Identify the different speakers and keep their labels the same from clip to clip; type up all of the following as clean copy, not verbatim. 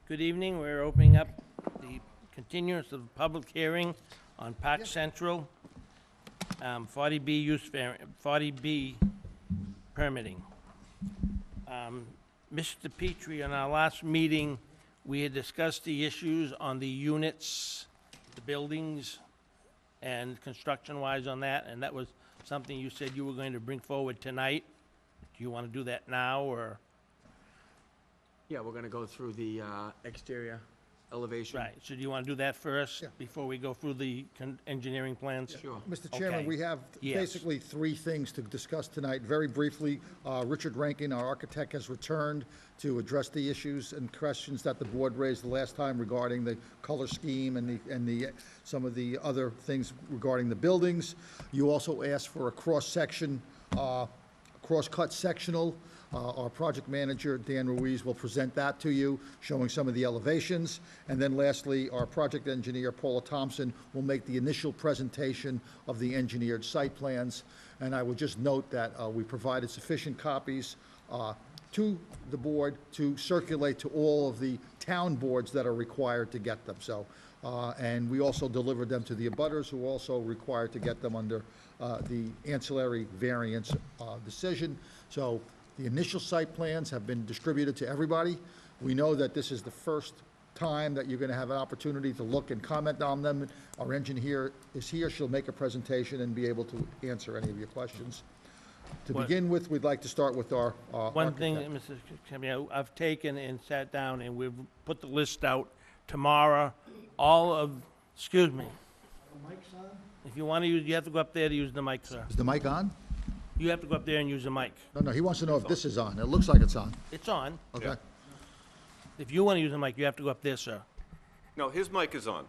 Speaker 1: Good evening. We're opening up the continuance of the public hearing on Park Central, 40B use variant, 40B permitting. Mr. Petrie, in our last meeting, we had discussed the issues on the units, the buildings, and construction-wise on that, and that was something you said you were going to bring forward tonight. Do you want to do that now, or?
Speaker 2: Yeah, we're gonna go through the exterior elevation.
Speaker 1: Right, so do you want to do that first,
Speaker 3: Yeah.
Speaker 1: before we go through the engineering plans?
Speaker 2: Sure.
Speaker 3: Mr. Chairman,
Speaker 1: Okay.
Speaker 3: we have
Speaker 1: Yes.
Speaker 3: basically three things to discuss tonight. Very briefly, Richard Rankin, our architect, has returned to address the issues and questions that the board raised the last time regarding the color scheme and some of the other things regarding the buildings. You also asked for a cross-section, cross-cut sectional. Our project manager, Dan Ruiz, will present that to you, showing some of the elevations. And then lastly, our project engineer, Paula Thompson, will make the initial presentation of the engineered site plans. And I would just note that we provided sufficient copies to the board to circulate to all of the town boards that are required to get them. So, and we also delivered them to the abutters, who are also required to get them under the ancillary variance decision. So the initial site plans have been distributed to everybody. We know that this is the first time that you're going to have an opportunity to look and comment on them. Our engineer is here. She'll make a presentation and be able to answer any of your questions. To begin with, we'd like to start with our
Speaker 1: One thing,
Speaker 3: architect.
Speaker 1: Mr. Chairman, I've taken and sat down, and we've put the list out tomorrow, all of, excuse me. If you want to use, you have to go up there to use the mic, sir.
Speaker 3: Is the mic on?
Speaker 1: You have to go up there and use the mic.
Speaker 3: No, he wants to know if this is on. It looks like it's on.
Speaker 1: It's on.
Speaker 3: Okay.
Speaker 1: If you want to use the mic, you have to go up there, sir.
Speaker 4: No, his mic is on.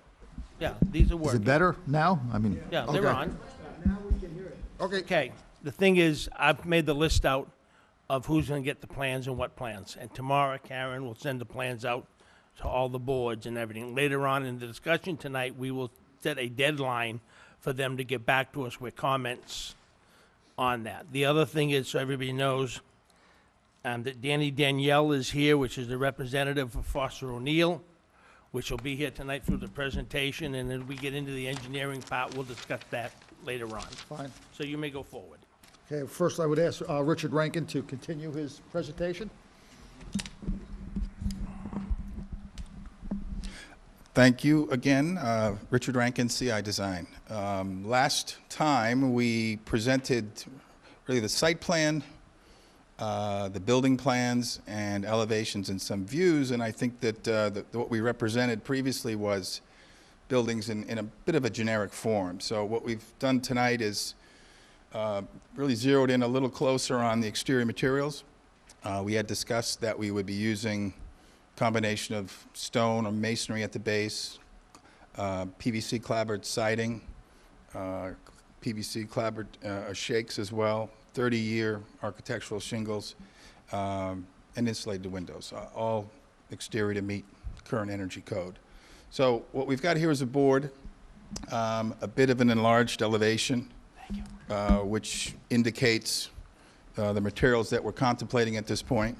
Speaker 1: Yeah, these are
Speaker 3: Is it
Speaker 1: working.
Speaker 3: better now? I mean.
Speaker 1: Yeah, they're
Speaker 3: okay.
Speaker 1: on.
Speaker 3: Okay.
Speaker 1: Okay, the thing is, I've made the list out of who's gonna get the plans and what plans. And tomorrow, Karen will send the plans out to all the boards and everything. Later on in the discussion tonight, we will set a deadline for them to get back to us with comments on that. The other thing is, so everybody knows, that Danny Danielle is here, which is the representative for Foster O'Neill, which will be here tonight through the presentation, and then we get into the engineering part, we'll discuss that later on.
Speaker 3: Fine.
Speaker 1: So you may go forward.
Speaker 3: Okay, first I would ask Richard Rankin to continue his presentation.
Speaker 5: Thank you again, Richard Rankin, CI Design. Last time, we presented really the site plan, the building plans, and elevations and some views, and I think that what we represented previously was buildings in a bit of a generic form. So what we've done tonight is really zeroed in a little closer on the exterior materials. We had discussed that we would be using combination of stone or masonry at the base, PVC clapboard siding, PVC clapboard shakes as well, 30-year architectural shingles, and insulated windows, all exterior to meet current energy code. So what we've got here is a board, a bit of an enlarged elevation, which indicates the materials that we're contemplating at this point.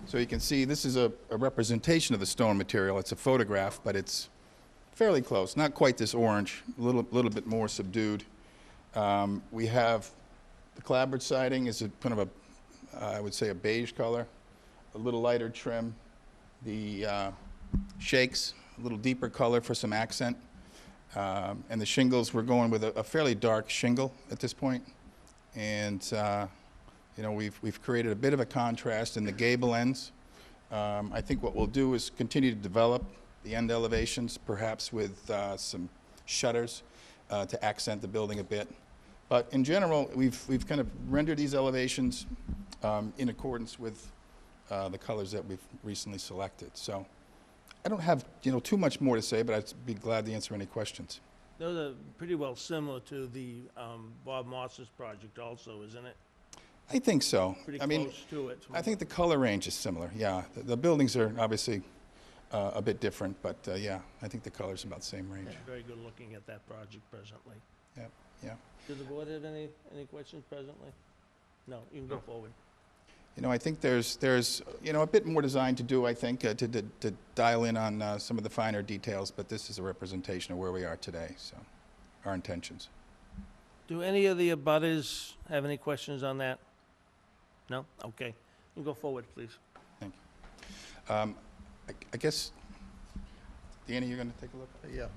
Speaker 5: So you can see this is a representation of the stone material. It's a photograph, but it's fairly close. Not quite this orange, a little bit more subdued. We have the clapboard siding is kind of I would say a beige color, a little lighter trim. The shakes, a little deeper color for some accent. And the shingles, we're going with a fairly dark shingle at this point. And you know, we've created a bit of a contrast in the gable ends. I think what we'll do is continue to develop the end elevations, perhaps with some shutters to accent the building a bit. But in general, we've kind of rendered these elevations in accordance with the colors that we've recently selected. So I don't have too much more to say, but I'd be glad to answer any questions.
Speaker 1: Those are pretty well similar to the Bob Moss's project also, isn't it?
Speaker 5: I think so.
Speaker 1: Pretty
Speaker 5: I mean,
Speaker 1: close to it.
Speaker 5: I think the color range is similar, yeah. The buildings are obviously a bit different, but yeah, I think the color's about the same range.
Speaker 1: Very good looking at that project presently.
Speaker 5: Yeah.
Speaker 1: Does the board have any questions presently? No, you can go forward.
Speaker 5: I think there's a bit more design to do, I think, to dial in on some of the finer details, but this is a representation of where we are today, so, our intentions.
Speaker 1: Do any of the abutters have any questions on that? No? Okay. You can go forward, please.
Speaker 5: Thank you. I guess, Danny, you're going to take a look?
Speaker 3: Yeah.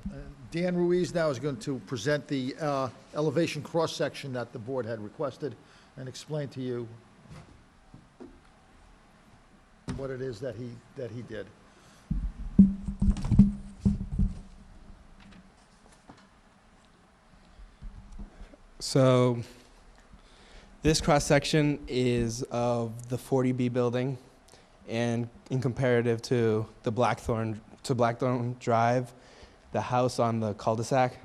Speaker 3: Dan Ruiz now is going to present the elevation cross-section that the board had requested and explain to you what it is that he did.
Speaker 6: So this cross-section is of the 40B building, and in comparative to the Blackthorn Drive, the house on the cul-de-sac.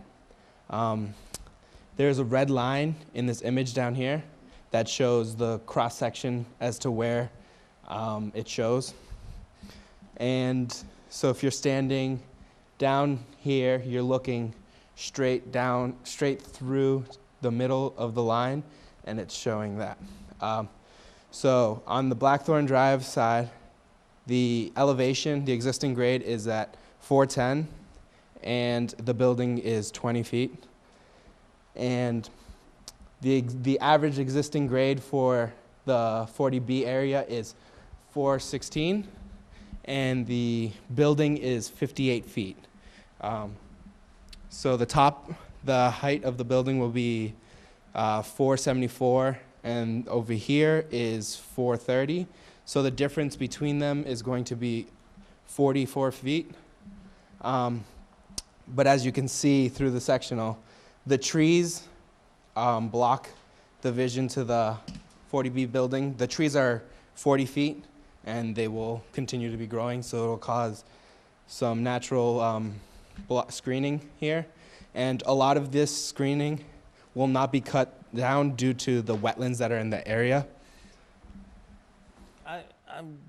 Speaker 6: There's a red line in this image down here that shows the cross-section as to where it shows. And so if you're standing down here, you're looking straight through the middle of the line, and it's showing that. So on the Blackthorn Drive side, the elevation, the existing grade is at 410, and the building is 20 feet. And the average existing grade for the 40B area is 416, and the building is 58 feet. So the height of the building will be 474, and over here is 430. So the difference between them is going to be 44 feet. But as you can see through the sectional, the trees block the vision to the 40B building. The trees are 40 feet, and they will continue to be growing, so it'll cause some natural screening here. And a lot of this screening will not be cut down due to the wetlands that are in the area.
Speaker 1: I've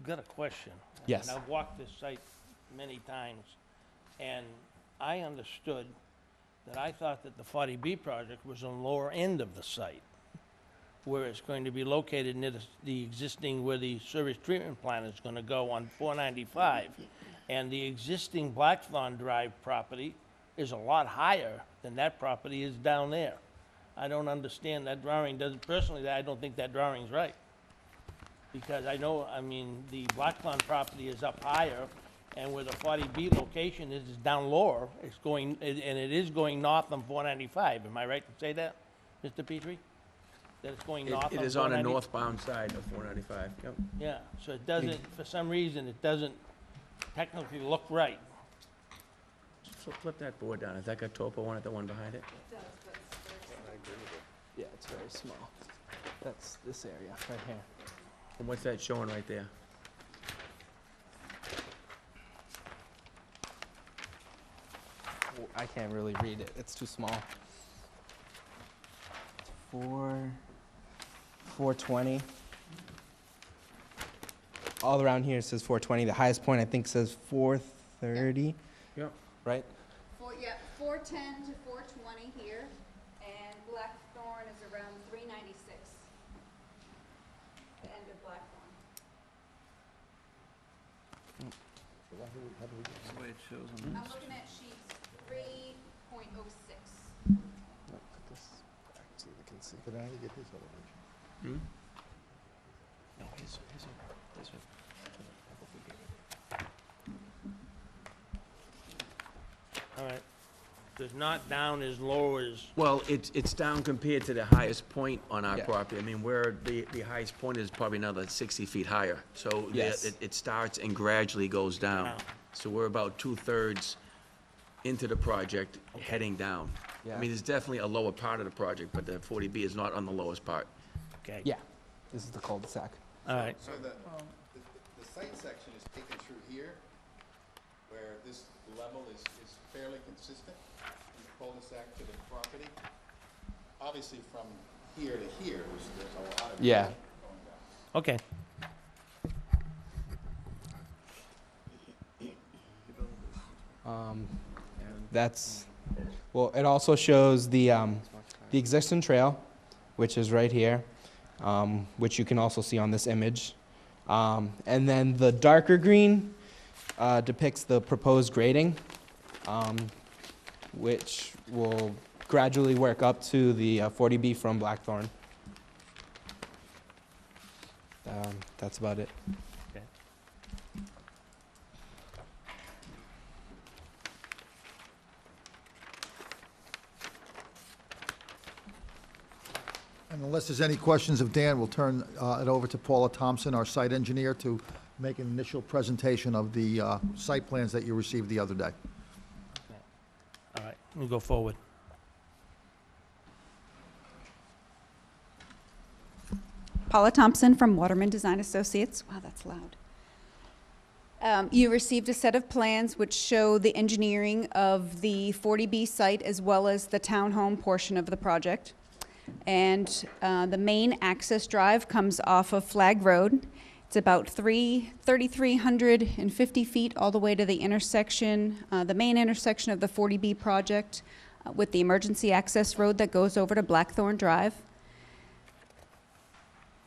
Speaker 1: got a question.
Speaker 6: Yes.
Speaker 1: And I've walked this site many times, and I understood that I thought that the 40B project was on the lower end of the site, where it's going to be located near the existing, where the sewage treatment plant is going to go on 495. And the existing Blackthorn Drive property is a lot higher than that property is down there. I don't understand that drawing. Personally, I don't think that drawing's right. Because the Blackthorn property is up higher, and where the 40B location is down lower. It's going, and it is going north on 495. Am I right to say that, Mr. Petrie? That it's going north on 495?
Speaker 2: It is on a northbound side of 495, yep.
Speaker 1: Yeah, so it doesn't, for some reason, it doesn't technically look right.
Speaker 2: Flip that board down. Has that got topo on it, the one behind it?
Speaker 6: Yeah, it's very small. That's this area right here.
Speaker 2: And what's that showing right there?
Speaker 6: I can't really read it. It's too small. 420. All around here it says 420. The highest point I think says 430.
Speaker 2: Yep.
Speaker 6: Right?
Speaker 7: 410 to 420 here, and Blackthorn is around 396. The end of Blackthorn. I'm looking at sheets 3.06.
Speaker 6: So you can see.
Speaker 3: But I didn't get his elevation.
Speaker 2: Hmm?
Speaker 6: No, his
Speaker 1: All right. So it's not down as low as,
Speaker 2: Well, it's down compared to the highest point on our
Speaker 6: Yeah.
Speaker 2: property. I mean, where the highest point is probably another 60 feet higher. So
Speaker 6: Yes.
Speaker 2: it starts and gradually goes down.
Speaker 1: Wow.
Speaker 2: So we're about 2/3 into the project, heading down. I
Speaker 6: Yeah.
Speaker 2: mean, there's definitely a lower part of the project, but the 40B is not on the lowest part.
Speaker 1: okay.
Speaker 6: Yeah. This is the cul-de-sac.
Speaker 1: All right.
Speaker 5: So the site section is taken through here, where this level is fairly consistent from the cul-de-sac to the property. Obviously, from here to here, there's a lot of.
Speaker 6: Yeah.
Speaker 5: going down.
Speaker 1: Okay.
Speaker 6: That's, well, it also shows the existing trail, which is right here. which you can also see on this image. And then the darker green depicts the proposed grading, which will gradually work up to the 40B from Blackthorn. That's about it.
Speaker 1: Okay.
Speaker 3: And unless there's any questions of Dan, we'll turn it over to Paula Thompson, our site engineer, to make an initial presentation of the site plans that you received the other day.
Speaker 1: All right, we'll go forward.
Speaker 7: Paula Thompson from Waterman Design Associates. Wow, that's loud. You received a set of plans which show the engineering of the 40B site as well as the townhome portion of the project. And the main access drive comes off of Flag Road. It's about 3,350 feet all the way to the intersection, the main intersection of the 40B project with the emergency access road that goes over to Blackthorn Drive,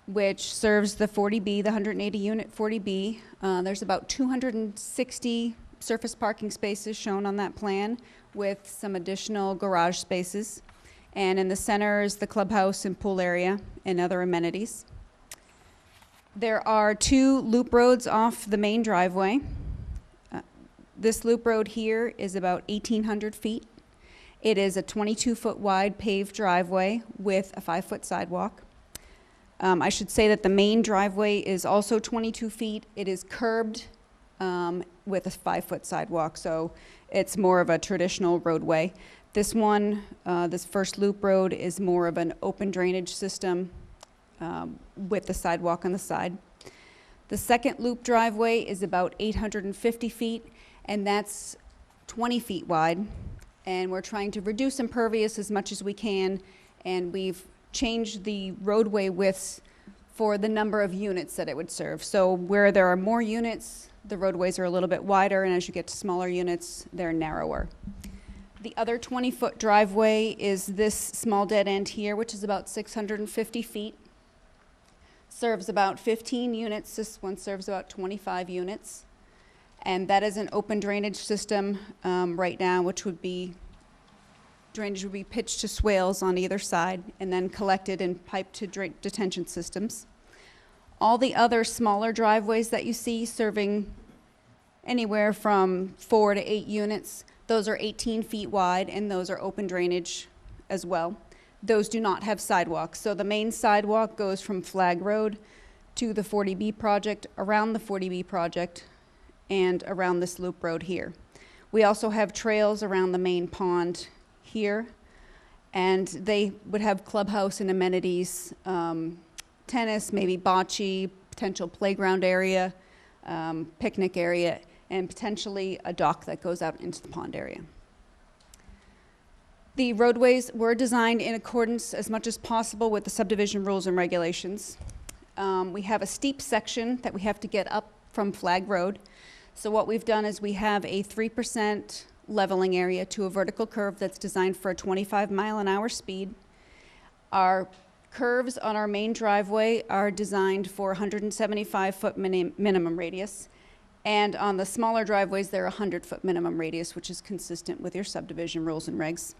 Speaker 7: which serves the 40B, the 180 unit 40B. There's about 260 surface parking spaces shown on that plan with some additional garage spaces. And in the center is the clubhouse and pool area and other amenities. There are 2 loop roads off the main driveway. This loop road here is about 1,800 feet. It is a 22-foot wide paved driveway with a 5-foot sidewalk. I should say that the main driveway is also 22 feet. It is curbed with a 5-foot sidewalk, so it's more of a traditional roadway. This one, this first loop road, is more of an open drainage system with the sidewalk on the side. The second loop driveway is about 850 feet, and that's 20 feet wide. And we're trying to reduce impervious as much as we can, and we've changed the roadway widths for the number of units that it would serve. So where there are more units, the roadways are a little bit wider, and as you get to smaller units, they're narrower. The other 20-foot driveway is this small dead end here, which is about 650 feet. Serves about 15 units. This one serves about 25 units. And that is an open drainage system right now, which would be, drainage would be pitched to swales on either side and then collected and piped to detention systems. All the other smaller driveways that you see serving anywhere from 4 to 8 units, those are 18 feet wide, and those are open drainage as well. Those do not have sidewalks. So the main sidewalk goes from Flag Road to the 40B project, around the 40B project, and around this loop road here. We also have trails around the main pond here, and they would have clubhouse and amenities, tennis, maybe bocce, potential playground area, picnic area, and potentially a dock that goes out into the pond area. The roadways were designed in accordance as much as possible with the subdivision rules and regulations. We have a steep section that we have to get up from Flag Road. So what we've done is we have a 3% leveling area to a vertical curve that's designed for a 25-mile-an-hour speed. Our curves on our main driveway are designed for 175-foot minimum radius. And on the smaller driveways, they're 100-foot minimum radius, which is consistent with your subdivision rules and regs.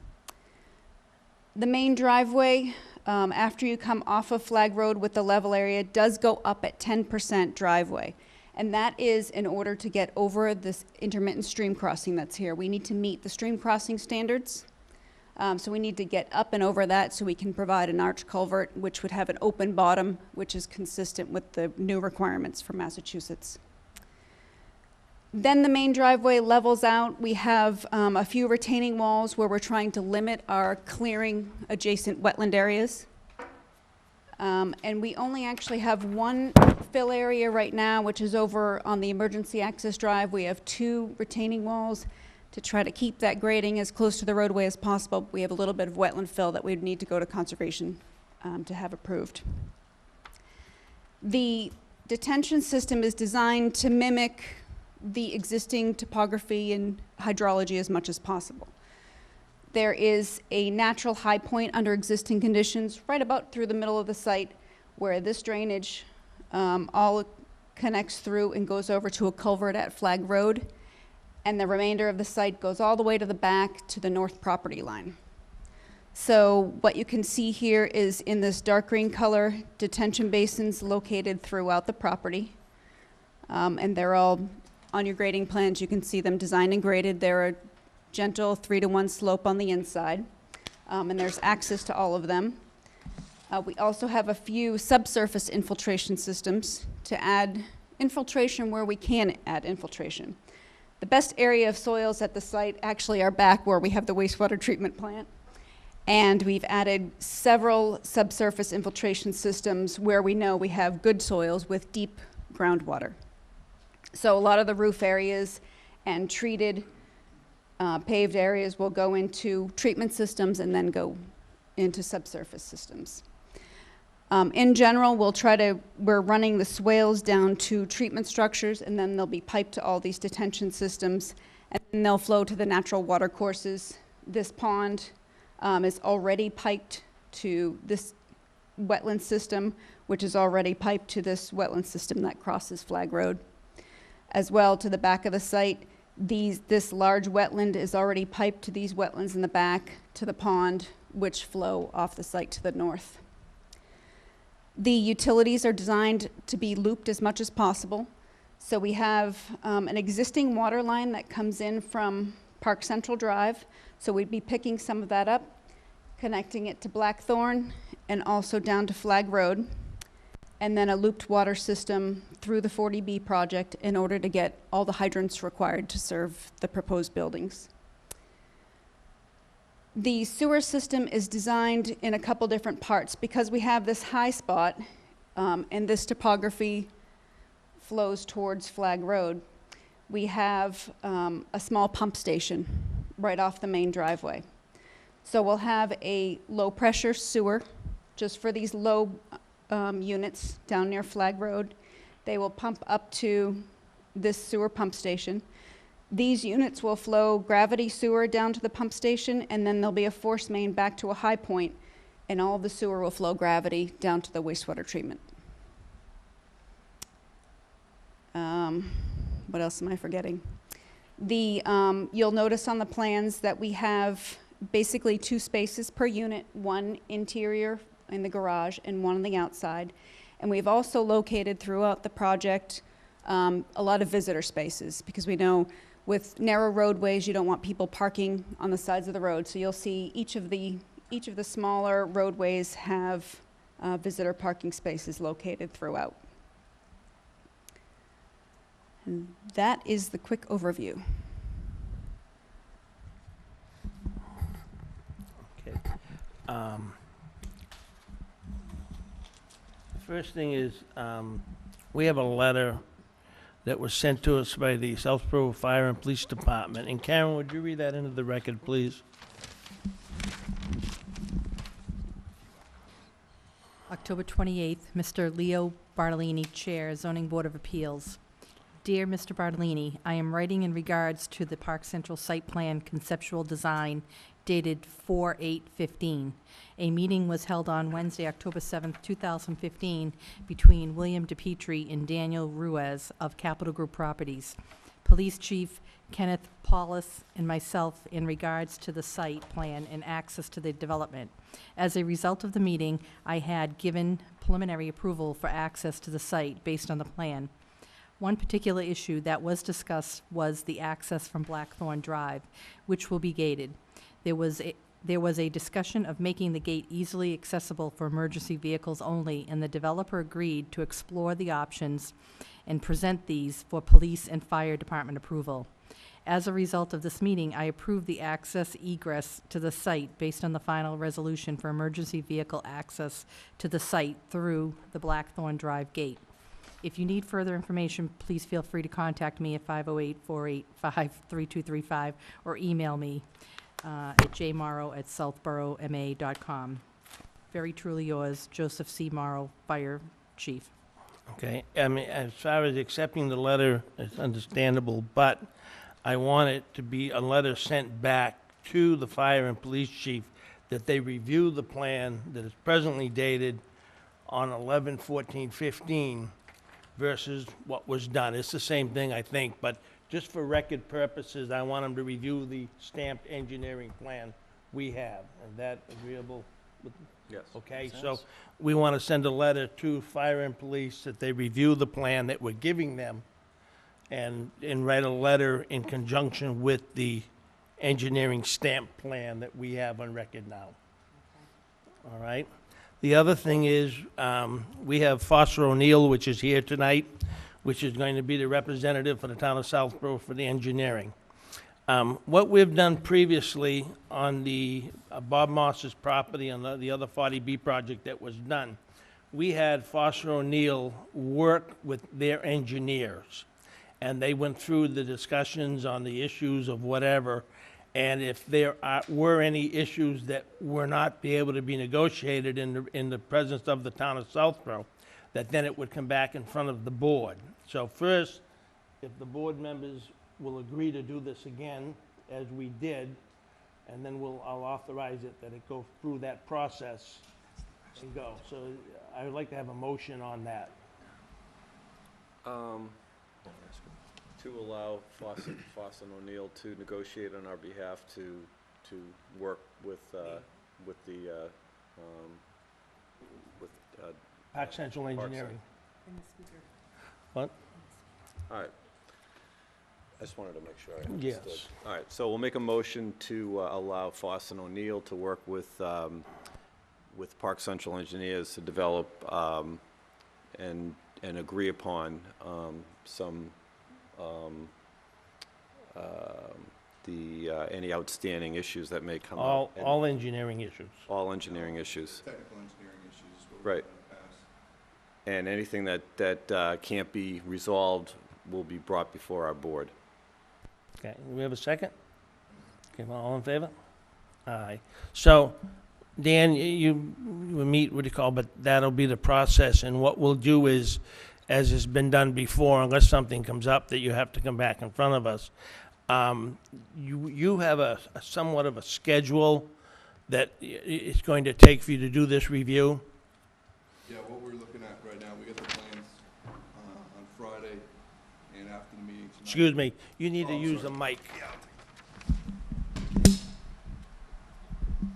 Speaker 7: The main driveway, after you come off of Flag Road with the level area, does go up at 10% driveway. And that is in order to get over this intermittent stream crossing that's here. We need to meet the stream crossing standards. So we need to get up and over that so we can provide an arch culvert, which would have an open bottom, which is consistent with the new requirements for Massachusetts. Then the main driveway levels out. We have a few retaining walls where we're trying to limit our clearing adjacent wetland areas. And we only actually have one fill area right now, which is over on the emergency access drive. We have 2 retaining walls to try to keep that grading as close to the roadway as possible. We have a little bit of wetland fill that we'd need to go to conservation to have approved. The detention system is designed to mimic the existing topography and hydrology as much as possible. There is a natural high point under existing conditions right about through the middle of the site where this drainage all connects through and goes over to a culvert at Flag Road, and the remainder of the site goes all the way to the back to the north property line. So what you can see here is in this dark green color, detention basins located throughout the property. And they're all on your grading plans. You can see them designed and graded. They're a gentle 3-to-1 slope on the inside. And there's access to all of them. We also have a few subsurface infiltration systems to add infiltration where we can add infiltration. The best area of soils at the site actually are back where we have the wastewater treatment plant. And we've added several subsurface infiltration systems where we know we have good soils with deep groundwater. So a lot of the roof areas and treated paved areas will go into treatment systems and then go into subsurface systems. In general, we're running the swales down to treatment structures, and then they'll be piped to all these detention systems, and then they'll flow to the natural water courses. This pond is already piped to this wetland system, which is already piped to this wetland system that crosses Flag Road. As well, to the back of the site, this large wetland is already piped to these wetlands in the back to the pond, which flow off the site to the north. The utilities are designed to be looped as much as possible. So we have an existing water line that comes in from Park Central Drive. So we'd be picking some of that up, connecting it to Blackthorn and also down to Flag Road, and then a looped water system through the 40B project in order to get all the hydrants required to serve the proposed buildings. The sewer system is designed in a couple different parts because we have this high spot and this topography flows towards Flag Road. We have a small pump station right off the main driveway. So we'll have a low pressure sewer just for these low units down near Flag Road. They will pump up to this sewer pump station. These units will flow gravity sewer down to the pump station, and then there'll be a force main back to a high point, and all of the sewer will flow gravity down to the wastewater treatment. What else am I forgetting? You'll notice on the plans that we have basically 2 spaces per unit, one interior in the garage and one on the outside. And we've also located throughout the project a lot of visitor spaces, because we know with narrow roadways, you don't want people parking on the sides of the road. So you'll see each of the smaller roadways have visitor parking spaces located throughout. And that is the quick overview.
Speaker 1: Okay. The first thing is, we have a letter that was sent to us by the Southborough Fire and Police Department. And Karen, would you read that into the record, please?
Speaker 8: October 28th, Mr. Leo Bartolini, Chair, Zoning Board of Appeals. Dear Mr. Bartolini, I am writing in regards to the Park Central Site Plan Conceptual Design dated 4/8/15. A meeting was held on Wednesday, October 7th, 2015, between William DePietri and Daniel Ruiz of Capital Group Properties, Police Chief Kenneth Paulus, and myself in regards to the site plan and access to the development. As a result of the meeting, I had given preliminary approval for access to the site based on the plan. One particular issue that was discussed was the access from Blackthorn Drive, which will be gated. There was a discussion of making the gate easily accessible for emergency vehicles only, and the developer agreed to explore the options and present these for police and fire department approval. As a result of this meeting, I approved the access egress to the site based on the final resolution for emergency vehicle access to the site through the Blackthorn Drive gate. If you need further information, please feel free to contact me at 508-485-3235 or email me at jmorrow@southboroughma.com. Very truly yours, Joseph C. Morrow, Fire Chief.
Speaker 1: Okay, I mean, as far as accepting the letter, it's understandable, but I want it to be a letter sent back to the fire and police chief that they review the plan that is presently dated on 11/14/15 versus what was done. It's the same thing, I think, but just for record purposes, I want them to review the stamped engineering plan we have. Is that agreeable with?
Speaker 4: Yes.
Speaker 1: Okay, so we want to send a letter to fire and police that they review the plan that we're giving them and write a letter in conjunction with the engineering stamp plan that we have on record now. All right? The other thing is, we have Foster O'Neill, which is here tonight, which is going to be the representative for the town of Southborough for the engineering. What we've done previously on the Bob Moss's property on the other 40B project that was done, we had Foster O'Neill work with their engineers. And they went through the discussions on the issues of whatever. And if there were any issues that were not be able to be negotiated in the presence of the town of Southborough, that then it would come back in front of the board. So first, if the board members will agree to do this again, as we did, and then I'll authorize it, that it go through that process and go. So I would like to have a motion on that.
Speaker 4: To allow Fawcett O'Neill to negotiate on our behalf to work with
Speaker 1: Park Central Engineering. What?
Speaker 4: all right. I just wanted to make sure I understood.
Speaker 1: Yes.
Speaker 4: All right, so we'll make a motion to allow Fawcett O'Neill to work with Park Central Engineers to develop and agree upon any outstanding issues that may come up. and
Speaker 1: All engineering issues.
Speaker 4: All engineering issues,
Speaker 5: Technical engineering issues. is what we've
Speaker 4: Right.
Speaker 5: done in the past.
Speaker 4: and anything that can't be resolved will be brought before our board.
Speaker 1: Okay, do we have a second? Okay, well, all in favor? Aye. So, Dan, you will meet, what do you call, but that'll be the process, and what we'll do is, as has been done before, unless something comes up that you have to come back in front of us, you have a somewhat of a schedule that it's going to take for you to do this review?
Speaker 9: Yeah, what we're looking at right now, we got the plans on Friday and after the meeting tonight.
Speaker 1: Excuse me, you need to
Speaker 9: Oh,
Speaker 1: use the
Speaker 9: sorry.
Speaker 1: mic.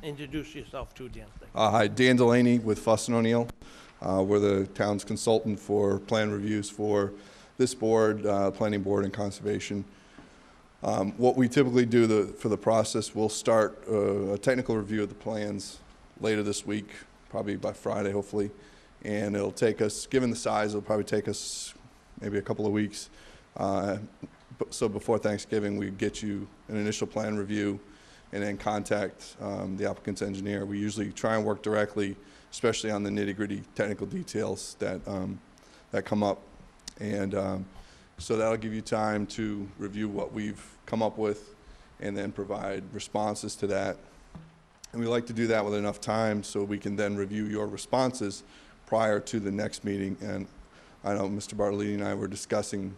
Speaker 1: Introduce yourself too, Dan.
Speaker 9: Hi, Dan Delaney with Fuss and O'Neill. We're the town's consultant for plan reviews for this board, planning board and conservation. What we typically do for the process, we'll start a technical review of the plans later this week, probably by Friday, hopefully. And it'll take us, given the size, it'll probably take us maybe a couple of weeks. So before Thanksgiving, we get you an initial plan review and then contact the applicant's engineer. We usually try and work directly, especially on the nitty-gritty technical details that come up. And so that'll give you time to review what we've come up with and then provide responses to that. And we like to do that with enough time so we can then review your responses prior to the next meeting. And I know Mr. Bartolini and I were discussing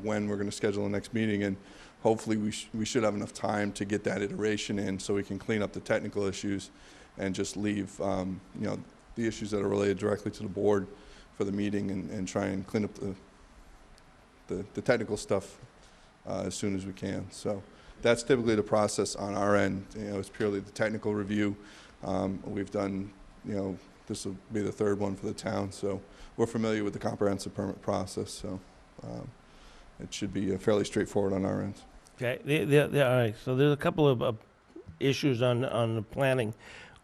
Speaker 9: when we're going to schedule the next meeting, and hopefully we should have enough time to get that iteration in so we can clean up the technical issues and just leave the issues that are related directly to the board for the meeting and try and clean up the technical stuff as soon as we can. So that's typically the process on our end. It's purely the technical review. We've done, this will be the third one for the town, so we're familiar with the comprehensive permit process, so it should be fairly straightforward on our end.
Speaker 1: Okay, all right, so there's a couple of issues on the planning.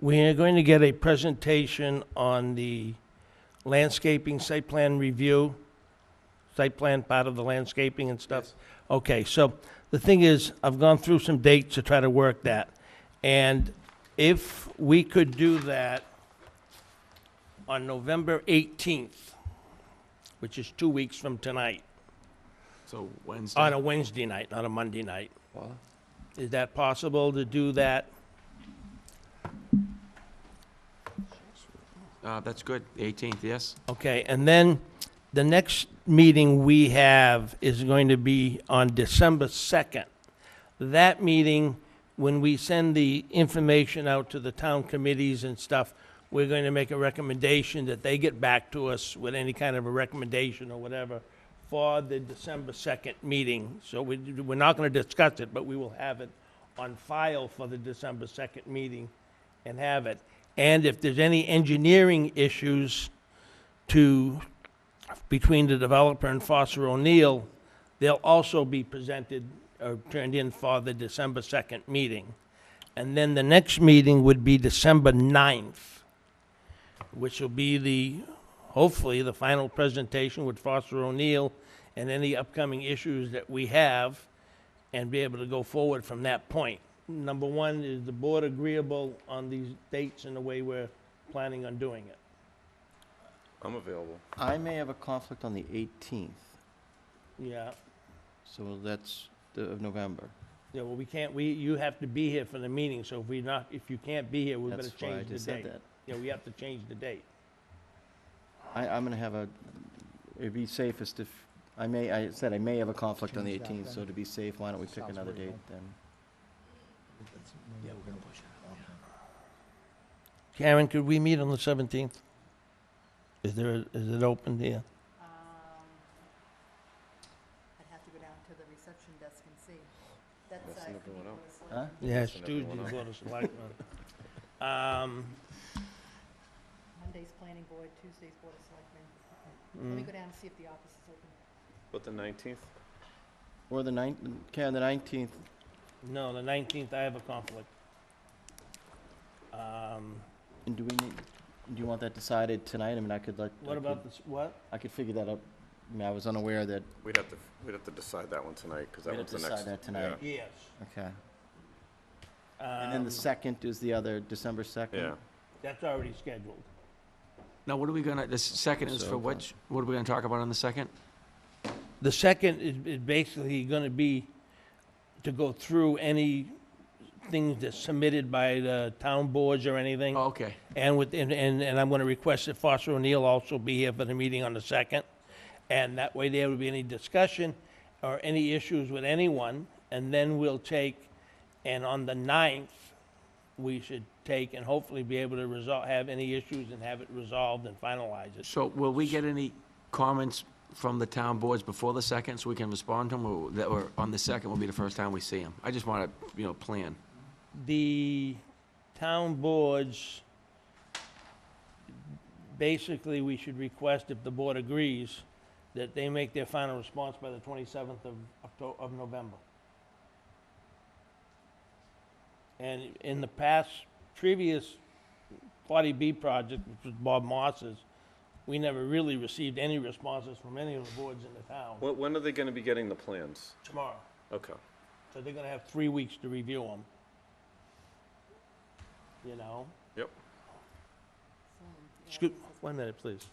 Speaker 1: We're going to get a presentation on the landscaping site plan review, site plan part of the landscaping and stuff? Okay, so the thing is, I've gone through some dates to try to work that. And if we could do that on November 18th, which is 2 weeks from tonight,
Speaker 2: So Wednesday.
Speaker 1: on a Wednesday night, not a Monday night.
Speaker 2: Paula?
Speaker 1: Is that possible to do that?
Speaker 2: That's good. 18th, yes?
Speaker 1: Okay, and then the next meeting we have is going to be on December 2nd. That meeting, when we send the information out to the town committees and stuff, we're going to make a recommendation that they get back to us with any kind of a recommendation or whatever for the December 2nd meeting. So we're not going to discuss it, but we will have it on file for the December 2nd meeting and have it. And if there's any engineering issues between the developer and Foster O'Neill, they'll also be presented or turned in for the December 2nd meeting. And then the next meeting would be December 9th, which will be hopefully the final presentation with Foster O'Neill and any upcoming issues that we have, and be able to go forward from that point. Number one, is the board agreeable on these dates and the way we're planning on doing it?
Speaker 4: I'm available.
Speaker 10: I may have a conflict on the 18th,
Speaker 1: Yeah.
Speaker 10: so that's of November.
Speaker 1: Yeah, well, you have to be here for the meeting, so if you can't be here, we better
Speaker 10: That's why I
Speaker 1: change the
Speaker 10: just said
Speaker 1: date.
Speaker 10: that.
Speaker 1: Yeah, we have to change the date.
Speaker 10: I'm gonna have it'd be safest if, I may have a conflict on the
Speaker 3: Change that
Speaker 10: 18th,
Speaker 3: then.
Speaker 10: so to be safe, why don't we pick
Speaker 3: Sounds
Speaker 10: another
Speaker 3: very
Speaker 10: date
Speaker 3: good.
Speaker 10: then?
Speaker 3: Yeah, we're gonna push it.
Speaker 1: Karen, could we meet on the 17th? Is it open here?
Speaker 8: I'd have to go down to the reception desk and see.
Speaker 4: Messing everyone up.
Speaker 10: Huh?
Speaker 1: Yeah,
Speaker 4: Messing
Speaker 1: Tuesday,
Speaker 4: everyone up.
Speaker 1: Board of Selectmen.
Speaker 8: Monday's planning board, Tuesday's board of selectmen. Let me go down and see if the office is open.
Speaker 4: But the 19th?
Speaker 10: Or the 19th,
Speaker 1: No, the 19th, I have a conflict.
Speaker 10: and do you want that decided tonight? I mean, I could
Speaker 1: What about this, what?
Speaker 10: I could figure that out. I mean, I was unaware that,
Speaker 4: We'd have to decide that one tonight, because that
Speaker 10: we'd have
Speaker 4: one's
Speaker 10: to
Speaker 4: the next.
Speaker 10: decide that tonight.
Speaker 1: Yes.
Speaker 10: Okay. And then the 2nd is the other, December 2nd?
Speaker 4: Yeah.
Speaker 1: That's already scheduled.
Speaker 2: Now, the second is
Speaker 10: So,
Speaker 2: for what are we gonna talk about on the second?
Speaker 1: The second is basically gonna be to go through any things that's submitted by the town boards or anything.
Speaker 2: Oh, okay.
Speaker 1: And I'm gonna request that Foster O'Neill also be here for the meeting on the 2nd. And that way there will be any discussion or any issues with anyone, and then we'll take, and on the 9th, we should take and hopefully be able to have any issues and have it resolved and finalize it.
Speaker 2: So will we get any comments from the town boards before the second, so we can respond to them, or on the second will be the first time we see them? I just wanna, plan.
Speaker 1: The town boards, basically, we should request, if the board agrees, that they make their final response by the 27th of November. And in the previous 40B project, which was Bob Moss's, we never really received any responses from any of the boards in the town.
Speaker 4: When are they gonna be getting the plans?
Speaker 1: Tomorrow.
Speaker 4: Okay.
Speaker 1: So they're gonna have 3 weeks to review them. You know?
Speaker 4: Yep.
Speaker 1: Excuse, 1 minute, please.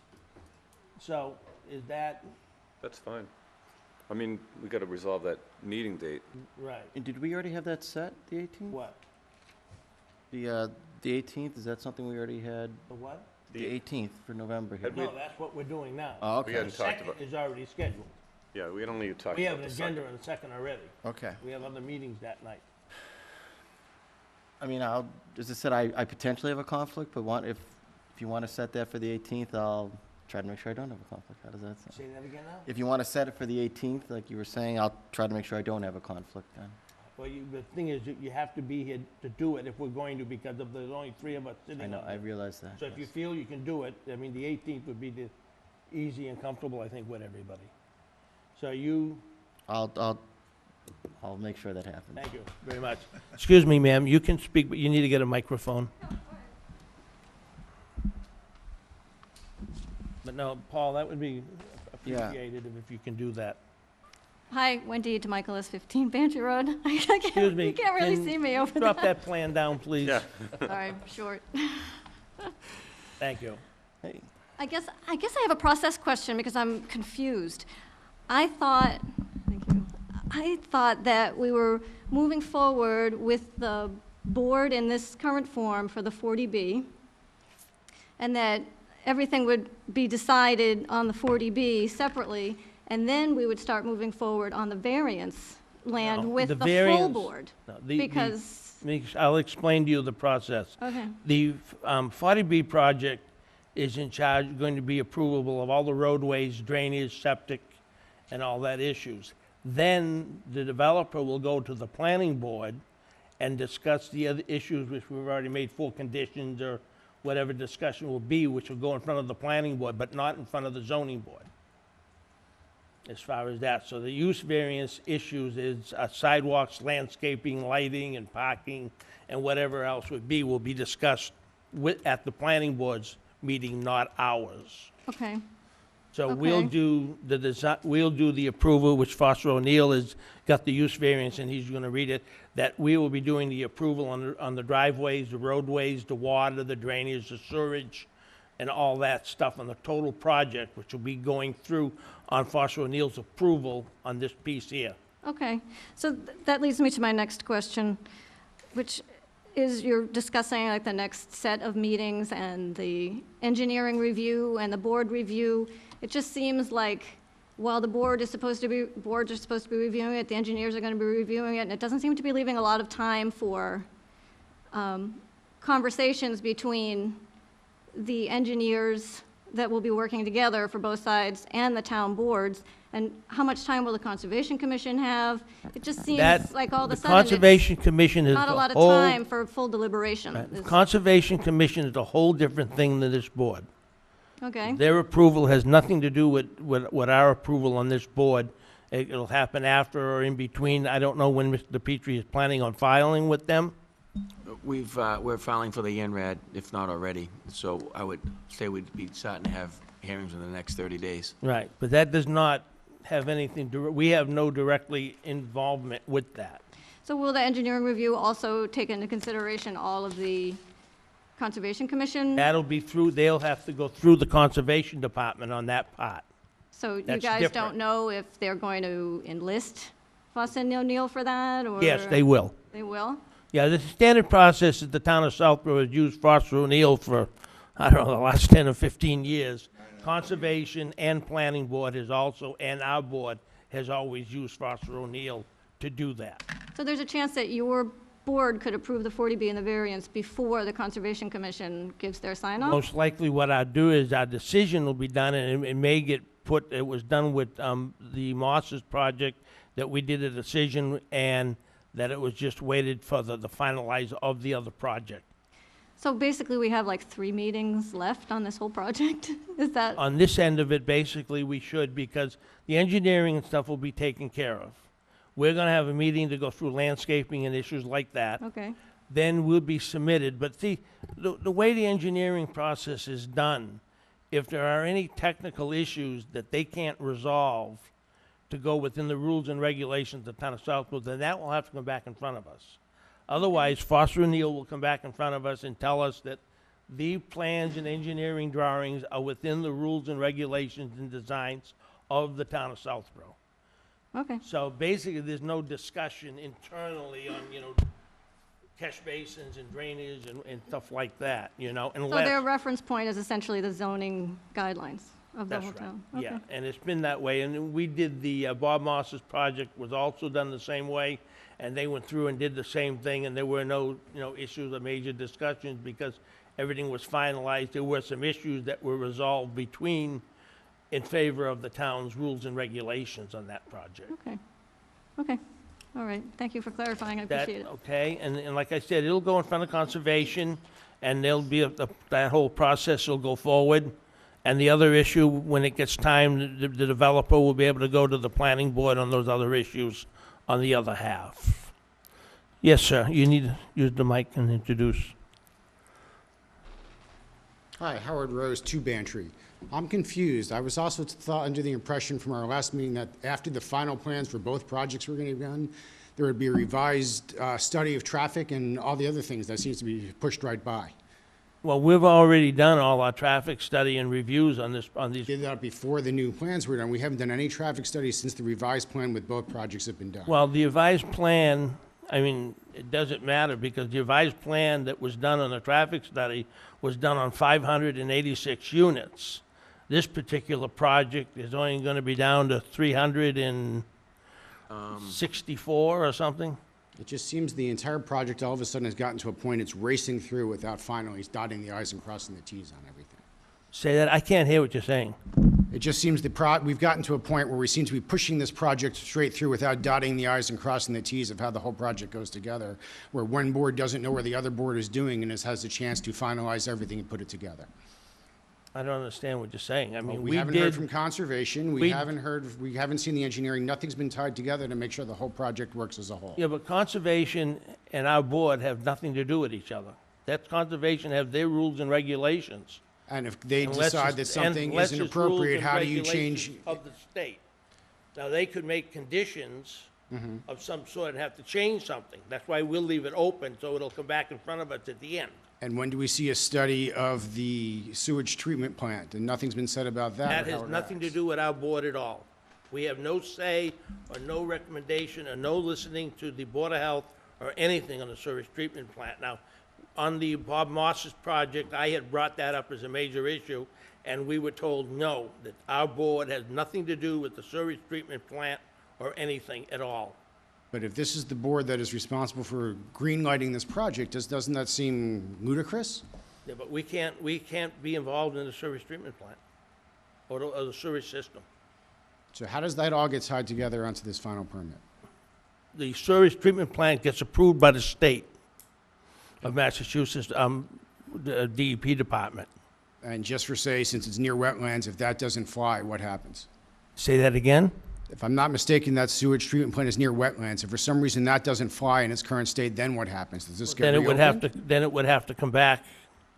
Speaker 1: So, is that,
Speaker 4: That's fine. I mean, we gotta resolve that meeting date.
Speaker 1: right,
Speaker 10: And did we already have that set, the 18th?
Speaker 1: what?
Speaker 10: The 18th, is that something we already had?
Speaker 1: The what?
Speaker 10: The 18th for November here?
Speaker 4: Had we-
Speaker 1: No, that's what we're doing now.
Speaker 10: Oh,
Speaker 4: We
Speaker 10: okay,
Speaker 4: hadn't
Speaker 1: The
Speaker 4: talked
Speaker 1: second
Speaker 4: about,
Speaker 1: is already scheduled.
Speaker 4: yeah, we don't need to talk
Speaker 1: We have
Speaker 4: about
Speaker 1: an
Speaker 4: the second.
Speaker 1: agenda in the second already.
Speaker 10: okay.
Speaker 1: We have other meetings that night.
Speaker 10: I mean, as I said, I potentially have a conflict, but if you want to set that for the 18th, I'll try to make sure I don't have a conflict. How does that sound?
Speaker 1: Say that again now?
Speaker 10: If you want to set it for the 18th, like you were saying, I'll try to make sure I don't have a conflict then.
Speaker 1: Well, the thing is, you have to be here to do it if we're going to, because there's only 3 of us sitting
Speaker 10: I know,
Speaker 1: on
Speaker 10: I
Speaker 1: it.
Speaker 10: realize that.
Speaker 1: So if you
Speaker 10: yes.
Speaker 1: feel you can do it, I mean, the 18th would be the easy and comfortable, I think, with everybody. So
Speaker 10: I'll make sure that happens.
Speaker 1: thank you very much. Excuse me, ma'am, you can speak, but you need to get a microphone. But no, Paul, that would be
Speaker 10: Yeah.
Speaker 1: appreciated if you can do that.
Speaker 11: Hi, Wendy DeMichaelis, 15 Bantry Road.
Speaker 1: Excuse me.
Speaker 11: You can't really
Speaker 1: can
Speaker 11: see me over
Speaker 1: Drop
Speaker 11: there.
Speaker 1: that plan down, please.
Speaker 4: Yeah.
Speaker 11: Sorry, short.
Speaker 1: Thank you.
Speaker 10: Hey,
Speaker 11: I guess I have a process question because I'm confused. Thank you. I thought that we were moving forward with the board in this current form for the 40B, and that everything would be decided on the 40B separately, and then we would start moving forward on the variance land
Speaker 1: No,
Speaker 11: with
Speaker 1: the
Speaker 11: the full
Speaker 1: variance-
Speaker 11: board.
Speaker 1: No,
Speaker 11: Because
Speaker 1: I'll explain to you the process.
Speaker 11: Okay.
Speaker 1: The 40B project is in charge, going to be approvable of all the roadways, drainage, septic, and all that issues. Then the developer will go to the planning board and discuss the other issues which we've already made full conditions or whatever discussion will be, which will go in front of the planning board, but not in front of the zoning board. As far as that, so the use variance issues is sidewalks, landscaping, lighting, and parking, and whatever else will be discussed at the planning board's meeting, not ours.
Speaker 11: Okay.
Speaker 1: So we'll
Speaker 11: Okay.
Speaker 1: do the design, we'll do the approval, which Foster O'Neill has got the use variance, and he's gonna read it, that we will be doing the approval on the driveways, the roadways, the water, the drainage, the sewerage, and all that stuff on the total project, which will be going through on Foster O'Neill's approval on this piece here.
Speaker 11: Okay, so that leads me to my next question, which is you're discussing like the next set of meetings and the engineering review and the board review. It just seems like while the boards are supposed to be reviewing it, the engineers are going to be reviewing it, and it doesn't seem to be leaving a lot of time for conversations between the engineers that will be working together for both sides and the town boards. And how much time will the Conservation Commission have? It just seems like all of a
Speaker 1: The
Speaker 11: sudden
Speaker 1: Conservation Commission is
Speaker 11: not a lot of
Speaker 1: the whole.
Speaker 11: time for full deliberation.
Speaker 1: The
Speaker 11: Is-
Speaker 1: Conservation Commission is a whole different thing than this board.
Speaker 11: Okay,
Speaker 1: Their approval has nothing to do with our approval on this board. It'll happen after or in between. I don't know when Mr. Petrie is planning on filing with them.
Speaker 2: We're filing for the INRAD, if not already, so I would say we'd be starting to have hearings in the next 30 days.
Speaker 1: Right, but that does not have anything, we have no directly involvement with that.
Speaker 11: so will the engineering review also take into consideration all of the Conservation Commission?
Speaker 1: That'll be through, they'll have to go through the Conservation Department on that part.
Speaker 11: So you
Speaker 1: that's
Speaker 11: guys
Speaker 1: different.
Speaker 11: don't know if they're going to enlist Foss and O'Neill for that, or?
Speaker 1: Yes, they will.
Speaker 11: They will?
Speaker 1: Yeah, the standard process is the town of Southborough has used Foster O'Neill for, I don't know, the last 10 or 15 years. Conservation and Planning Board has also, and our board has always used Foster O'Neill to do that.
Speaker 11: So there's a chance that your board could approve the 40B and the variance before the Conservation Commission gives their sign-off?
Speaker 1: Most likely what I'll do is our decision will be done, and it may get put, it was done with the Moss's project, that we did a decision, and that it was just waited for the finalize of the other project.
Speaker 11: So basically, we have like 3 meetings left on this whole project? Is that,
Speaker 1: On this end of it, basically, we should, because the engineering and stuff will be taken care of. We're gonna have a meeting to go through landscaping and issues like that.
Speaker 11: okay,
Speaker 1: Then will be submitted, but the way the engineering process is done, if there are any technical issues that they can't resolve to go within the rules and regulations of the town of Southborough, then that will have to come back in front of us. Otherwise, Foster O'Neill will come back in front of us and tell us that the plans and engineering drawings are within the rules and regulations and designs of the town of Southborough.
Speaker 11: okay.
Speaker 1: So basically, there's no discussion internally on, catch basins and drainage and stuff like that,
Speaker 11: So their
Speaker 1: unless.
Speaker 11: reference point is essentially the zoning guidelines of the
Speaker 1: That's
Speaker 11: whole
Speaker 1: right,
Speaker 11: town?
Speaker 1: yeah,
Speaker 11: Okay.
Speaker 1: and it's been that way, and we did the, Bob Moss's project was also done the same way, and they went through and did the same thing, and there were no, issues or major discussions because everything was finalized. There were some issues that were resolved in favor of the town's rules and regulations on that project.
Speaker 11: Okay, okay, all right, thank you for clarifying, I
Speaker 1: That,
Speaker 11: appreciate it.
Speaker 1: okay, and like I said, it'll go in front of conservation, and there'll be, that whole process will go forward. And the other issue, when it gets time, the developer will be able to go to the planning board on those other issues on the other half. Yes, sir, you need to use the mic and introduce.
Speaker 12: Hi, Howard Rose, 2 Bantry. I'm confused. I was also under the impression from our last meeting that after the final plans for both projects were going to be done, there would be a revised study of traffic and all the other things that seems to be pushed right by.
Speaker 1: Well, we've already done all our traffic study and reviews on these.
Speaker 12: Did that before the new plans were done. We haven't done any traffic studies since the revised plan with both projects have been done.
Speaker 1: Well, the revised plan, it doesn't matter, because the revised plan that was done on the traffic study was done on 586 units. This particular project is only gonna be down to 364 or something.
Speaker 12: It just seems the entire project all of a sudden has gotten to a point it's racing through without finally dotting the i's and crossing the t's on everything.
Speaker 1: Say that, I can't hear what you're saying.
Speaker 12: It just seems we've gotten to a point where we seem to be pushing this project straight through without dotting the i's and crossing the t's of how the whole project goes together, where one board doesn't know where the other board is doing and has a chance to finalize everything and put it together.
Speaker 1: I don't understand what you're saying. I mean,
Speaker 12: We haven't heard from conservation, we haven't seen the engineering, nothing's been tied together to make sure the whole project works as a whole.
Speaker 1: Yeah, but conservation and our board have nothing to do with each other. That conservation have their rules and regulations.
Speaker 12: And if they
Speaker 1: Unless
Speaker 12: decide that
Speaker 1: it's-
Speaker 12: something
Speaker 1: unless
Speaker 12: isn't
Speaker 1: it's rules
Speaker 12: appropriate,
Speaker 1: and
Speaker 12: how do you
Speaker 1: regulations
Speaker 12: change?
Speaker 1: Of the state. Now, they could make conditions of some sort and have to change something. That's why we'll leave it open, so it'll come back in front of us at the end.
Speaker 12: And when do we see a study of the sewage treatment plant? And nothing's been said about that.
Speaker 1: That
Speaker 12: or how
Speaker 1: has
Speaker 12: it
Speaker 1: nothing to
Speaker 12: acts.
Speaker 1: do with our board at all. We have no say or no recommendation or no listening to the Board of Health or anything on the sewage treatment plant. Now, on the Bob Moss's project, I had brought that up as a major issue, and we were told no, that our board has nothing to do with the sewage treatment plant or anything at all.
Speaker 12: But if this is the board that is responsible for greenlighting this project, doesn't that seem ludicrous?
Speaker 1: Yeah, but we can't be involved in the sewage treatment plant or the sewage system.
Speaker 12: So how does that all get tied together onto this final permit?
Speaker 1: The sewage treatment plant gets approved by the state of Massachusetts, the DEP department.
Speaker 12: And just for say, since it's near wetlands, if that doesn't fly, what happens?
Speaker 1: Say that again?
Speaker 12: If I'm not mistaken, that sewage treatment plant is near wetlands. If for some reason that doesn't fly in its current state, then what happens? Does this get
Speaker 1: Then it would have
Speaker 12: reopened?
Speaker 1: to, then it would have to come back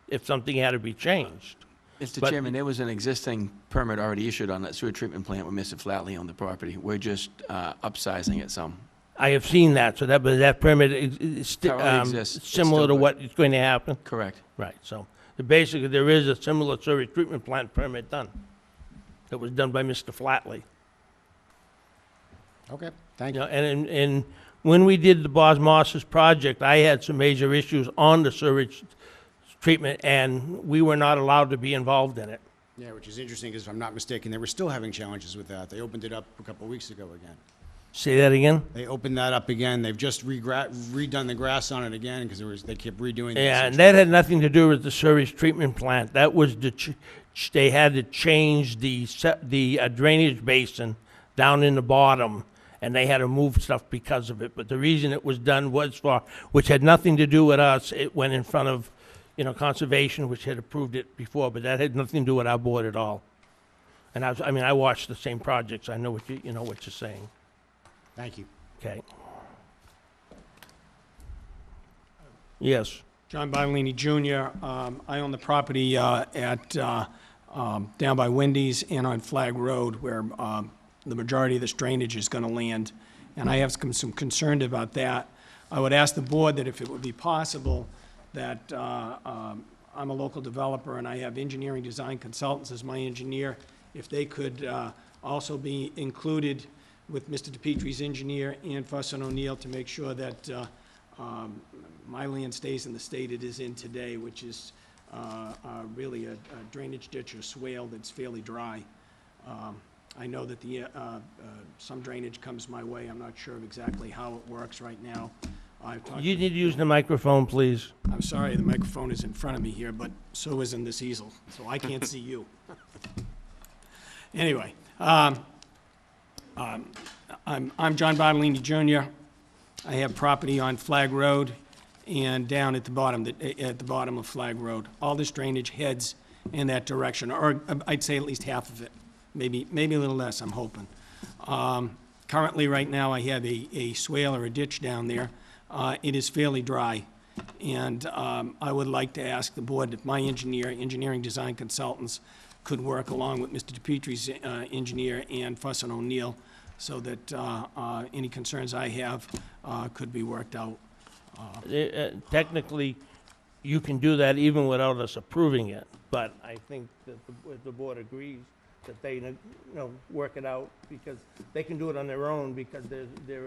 Speaker 1: if something had to be changed.
Speaker 2: Mr.
Speaker 1: But-
Speaker 2: Chairman, there was an existing permit already issued on that sewer treatment plant with Mr. Flatley on the property. We're just upsizing it some.
Speaker 1: I have seen that, so that permit is
Speaker 2: Already exists. It's
Speaker 1: similar
Speaker 2: still
Speaker 1: to
Speaker 2: good.
Speaker 1: what is going to happen?
Speaker 2: Correct.
Speaker 1: Right, so basically, there is a similar sewage treatment plant permit done. That was done by Mr. Flatley.
Speaker 12: Okay, thank
Speaker 1: You
Speaker 12: you.
Speaker 1: know, and when we did the Bob Moss's project, I had some major issues on the sewage treatment, and we were not allowed to be involved in it.
Speaker 12: Yeah, which is interesting, because if I'm not mistaken, they were still having challenges with that. They opened it up a couple of weeks ago again.
Speaker 1: Say that again?
Speaker 12: They opened that up again. They've just redone the grass on it again, because they kept redoing the
Speaker 1: Yeah, and
Speaker 12: sewage
Speaker 1: that had nothing to do with the sewage treatment plant. That was they had to change the drainage basin down in the bottom, and they had to move stuff because of it. But the reason it was done was which had nothing to do with us. It went in front of, conservation, which had approved it before, but that had nothing to do with our board at all. And I watched the same projects. I know what you know what you're saying.
Speaker 12: Thank you.
Speaker 1: Okay. Yes.
Speaker 13: John Bidolini Jr. I own the property down by Wendy's and on Flag Road, where the majority of this drainage is going to land, and I have some concern about that. I would ask the board that if it would be possible that I'm a local developer and I have engineering design consultants as my engineer, if they could also be included with Mr. DePietri's engineer and Fuss and O'Neill to make sure that my land stays in the state it is in today, which is really a drainage ditch or swale that's fairly dry. I know that some drainage comes my way. I'm not sure of exactly how it works right now. I've talked
Speaker 1: You need to use the microphone, please.
Speaker 13: I'm sorry, the microphone is in front of me here, but so isn't this easel, so I can't see you. Anyway, I'm John Bidolini Jr. I have property on Flag Road and down at the bottom of Flag Road. All this drainage heads in that direction, or I'd say at least half of it, maybe a little less, I'm hoping. Currently, right now, I have a swale or a ditch down there. It is fairly dry, and I would like to ask the board if my engineering design consultants could work along with Mr. DePietri's engineer and Fuss and O'Neill so that any concerns I have could be worked out.
Speaker 1: Technically, you can do that even without us approving it, but I think that the board agrees that they, work it out, because they can do it on their own, because they're,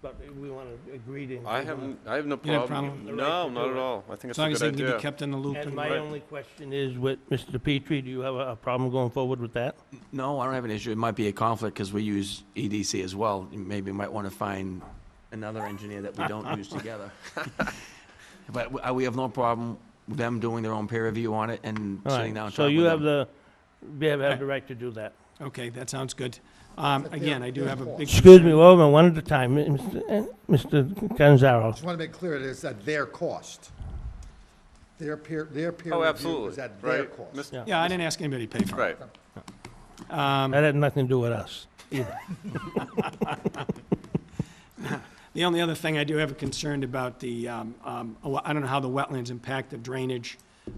Speaker 1: but we want to agree to.
Speaker 4: I have no
Speaker 13: You have a
Speaker 4: problem.
Speaker 13: problem?
Speaker 4: No, not at all. I think
Speaker 13: As
Speaker 4: it's a
Speaker 13: long as
Speaker 4: good
Speaker 13: they can be
Speaker 4: idea.
Speaker 13: kept in the loop.
Speaker 1: And my only question is with Mr. DePietri, do you have a problem going forward with that?
Speaker 2: No, I don't have an issue. It might be a conflict because we use EDC as well. Maybe you might want to find another engineer that we don't use together. But we have no problem with them doing their own peer review on it and
Speaker 1: All
Speaker 2: sitting down
Speaker 1: right,
Speaker 2: and
Speaker 1: so
Speaker 2: talking
Speaker 1: you
Speaker 2: with
Speaker 1: have
Speaker 2: them.
Speaker 1: have the right to do that.
Speaker 13: Okay, that sounds good. Again, I do have a big.
Speaker 1: Excuse
Speaker 13: concern.
Speaker 1: me, well, one at a time. Mr. Canzaro.
Speaker 3: Just want to make clear that it's at their cost. Their peer
Speaker 4: Oh,
Speaker 3: review
Speaker 4: absolutely,
Speaker 3: is at their
Speaker 4: right?
Speaker 3: cost.
Speaker 4: Mis-
Speaker 13: Yeah, I didn't ask anybody to pay for it.
Speaker 4: Right.
Speaker 1: That had nothing to do with us either.
Speaker 13: The only other thing I do have a concern about I don't know how the wetlands impact the drainage.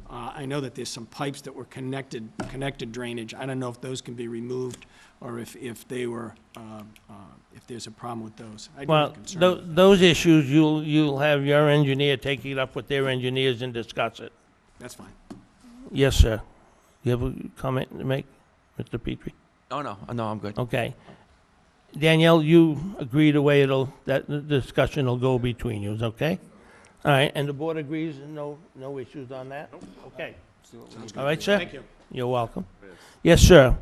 Speaker 13: I know that there's some pipes that were connected drainage. I don't know if those can be removed or if they were, if there's a problem with those. I do have a
Speaker 1: Well,
Speaker 13: concern.
Speaker 1: those issues, you'll have your engineer take it up with their engineers and discuss it.
Speaker 13: That's fine.
Speaker 1: Yes, sir. You have a comment to make, Mr. Petrie?
Speaker 2: Oh, no, I'm good.
Speaker 1: Okay. Danielle, you agree the way that the discussion will go between you, okay? All right, and the board agrees, and no issues on that? Okay. All right, sir?
Speaker 13: Thank you.
Speaker 1: You're welcome. Yes, sir.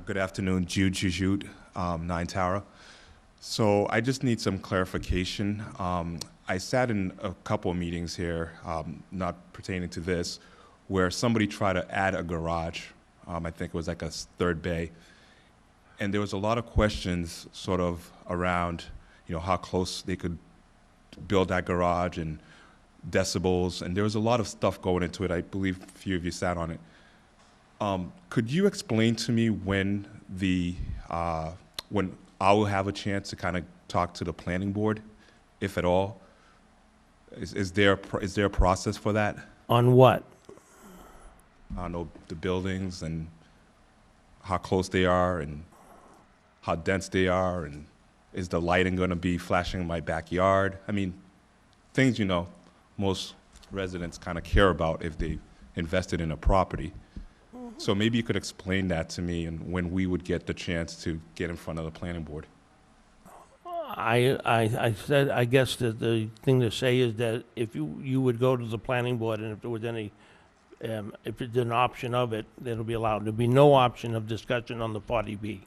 Speaker 14: Good afternoon, Jude Jujut, 9 Tower. So I just need some clarification. I sat in a couple of meetings here, not pertaining to this, where somebody tried to add a garage. I think it was like a third bay. And there was a lot of questions sort of around, how close they could build that garage and decibels. And there was a lot of stuff going into it. I believe a few of you sat on it. Could you explain to me when when I will have a chance to kind of talk to the planning board, if at all? Is there a process for that?
Speaker 1: On what?
Speaker 14: I don't know, the buildings and how close they are and how dense they are, and is the lighting going to be flashing in my backyard? I mean, things, most residents kind of care about if they invested in a property. So maybe you could explain that to me and when we would get the chance to get in front of the planning board.
Speaker 1: I said, I guess that the thing to say is that if you would go to the planning board, and if there was any, if it's an option of it, it'll be allowed. There'll be no option of discussion on the 40B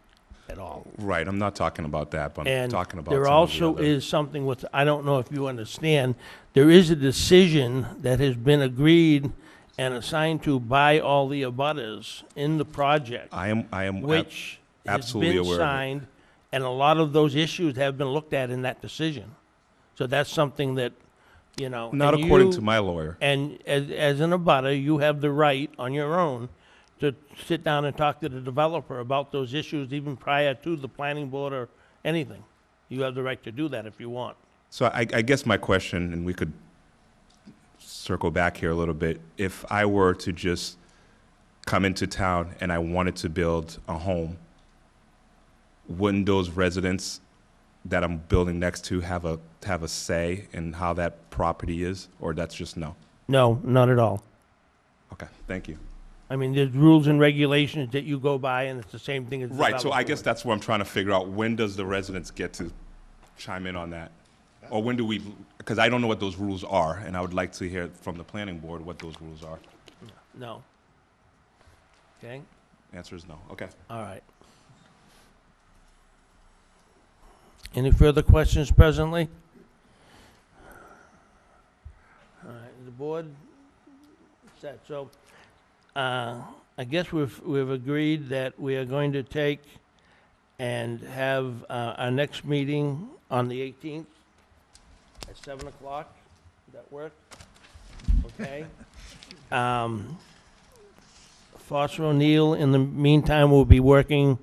Speaker 1: at all.
Speaker 14: Right, I'm not talking about that, but I'm
Speaker 1: And
Speaker 14: talking about
Speaker 1: there
Speaker 14: some of the
Speaker 1: also
Speaker 14: other-
Speaker 1: is something with, I don't know if you understand, there is a decision that has been agreed and assigned to by all the abutters in the project,
Speaker 14: I am
Speaker 1: which has
Speaker 14: absolutely
Speaker 1: been
Speaker 14: aware of it.
Speaker 1: signed, and a lot of those issues have been looked at in that decision. So that's something that,
Speaker 14: Not
Speaker 1: and
Speaker 14: according
Speaker 1: you-
Speaker 14: to my lawyer.
Speaker 1: And as an abutter, you have the right on your own to sit down and talk to the developer about those issues even prior to the planning board or anything. You have the right to do that if you want.
Speaker 14: So I guess my question, and we could circle back here a little bit, if I were to just come into town and I wanted to build a home, wouldn't those residents that I'm building next to have a say in how that property is, or that's just no?
Speaker 1: No, not at all.
Speaker 14: Okay, thank you.
Speaker 1: I mean, there's rules and regulations that you go by, and it's the same thing as.
Speaker 14: Right, so I
Speaker 1: developer.
Speaker 14: guess that's what I'm trying to figure out. When does the residents get to chime in on that? Or when do we, because I don't know what those rules are, and I would like to hear from the planning board what those rules are.
Speaker 1: No. Okay,
Speaker 14: Answer is no. Okay.
Speaker 1: all right. Any further questions presently? All right, the board set, so, I guess we've agreed that we are going to take and have, our next meeting on the 18th at 7 o'clock. Does that work? Okay. Foster O'Neill, in the meantime, will be working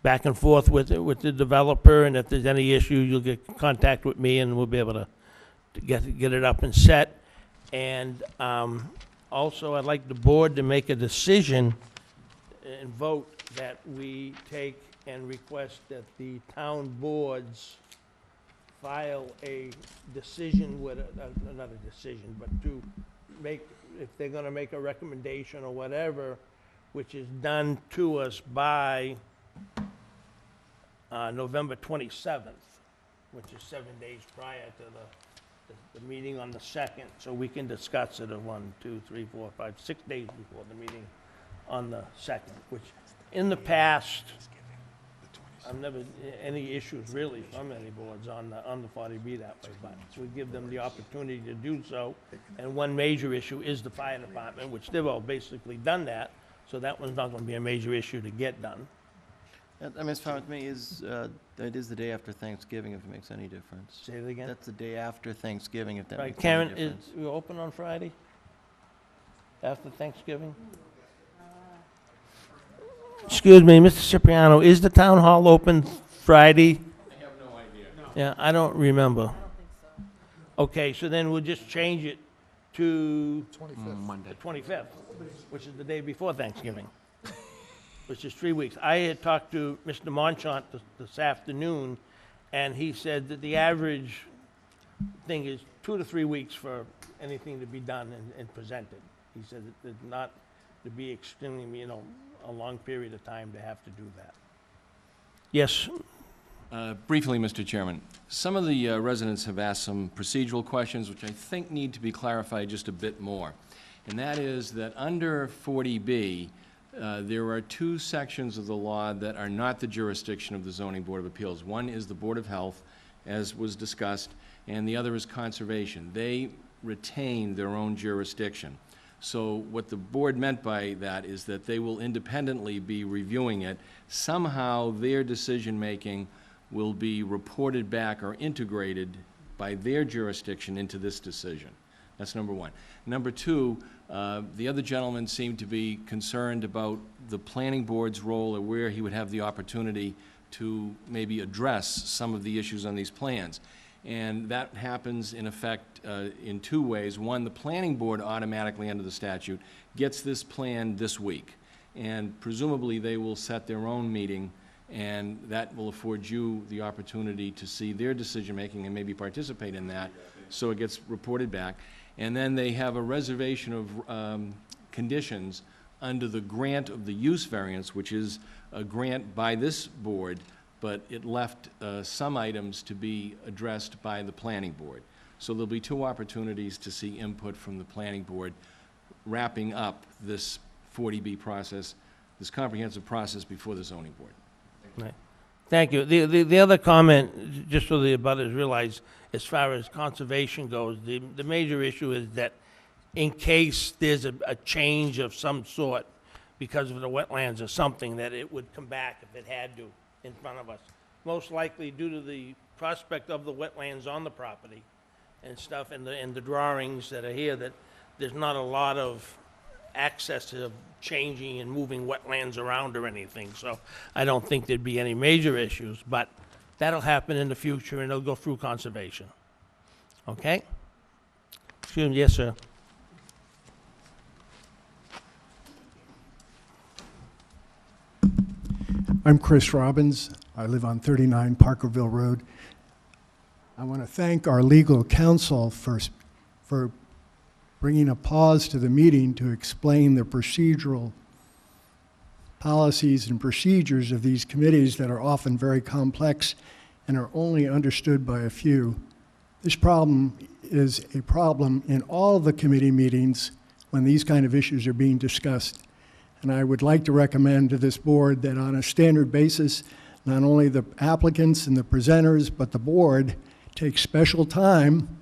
Speaker 1: back and forth with the developer, and if there's any issue, you'll get contact with me, and we'll be able to get it up and set. And also, I'd like the board to make a decision and vote that we take and request that the town boards file a decision with, not a decision, but to make, if they're gonna make a recommendation or whatever, which is done to us by November 27th, which is 7 days prior to the meeting on the 2nd, so we can discuss it at 1, 2, 3, 4, 5, 6 days before the meeting on the 2nd, which in the past, I've never, any issues really from any boards on the 40B that way, but we give them the opportunity to do so. And one major issue is the fire department, which they've all basically done that, so that one's not gonna be a major issue to get done.
Speaker 10: I mean, it's fine with me, it is the day after Thanksgiving, if it makes any difference.
Speaker 1: Say it again?
Speaker 10: That's the day after Thanksgiving, if that
Speaker 1: Right,
Speaker 10: makes any
Speaker 1: Karen,
Speaker 10: difference.
Speaker 1: you open on Friday? After Thanksgiving? Excuse me, Mr. Cipriano, is the town hall open Friday?
Speaker 2: I have no idea.
Speaker 1: Yeah, I don't remember. Okay, so then we'll just change it to
Speaker 2: Monday.
Speaker 1: the 25th, which is the day before Thanksgiving, which is 3 weeks. I had talked to Mr. Monchant this afternoon, and he said that the average thing is 2 to 3 weeks for anything to be done and presented. He said that it's not to be extremely, a long period of time to have to do that. Yes,
Speaker 2: Briefly, Mr. Chairman, some of the residents have asked some procedural questions which I think need to be clarified just a bit more. And that is that under 40B, there are two sections of the law that are not the jurisdiction of the Zoning Board of Appeals. One is the Board of Health, as was discussed, and the other is Conservation. They retain their own jurisdiction. So what the board meant by that is that they will independently be reviewing it. Somehow their decision-making will be reported back or integrated by their jurisdiction into this decision. That's number one. Number two, the other gentleman seemed to be concerned about the planning board's role or where he would have the opportunity to maybe address some of the issues on these plans. And that happens, in effect, in two ways. One, the planning board automatically, under the statute, gets this plan this week. And presumably, they will set their own meeting, and that will afford you the opportunity to see their decision-making and maybe participate in that, so it gets reported back. And then they have a reservation of conditions under the grant of the use variance, which is a grant by this board, but it left some items to be addressed by the planning board. So there'll be two opportunities to see input from the planning board, wrapping up this 40B process, this comprehensive process before the zoning board.
Speaker 1: right. Thank you. The other comment, just so the abutters realize, as far as conservation goes, the major issue is that in case there's a change of some sort because of the wetlands or something, that it would come back if it had to in front of us. Most likely due to the prospect of the wetlands on the property and stuff, and the drawings that are here, that there's not a lot of access to changing and moving wetlands around or anything. So I don't think there'd be any major issues, but that'll happen in the future, and it'll go through conservation. Okay? Excuse me, yes, sir.
Speaker 15: I'm Chris Robbins. I live on 39 Parkerville Road. I want to thank our legal counsel for bringing a pause to the meeting to explain the procedural policies and procedures of these committees that are often very complex and are only understood by a few. This problem is a problem in all of the committee meetings when these kind of issues are being discussed. And I would like to recommend to this board that on a standard basis, not only the applicants and the presenters, but the board take special time,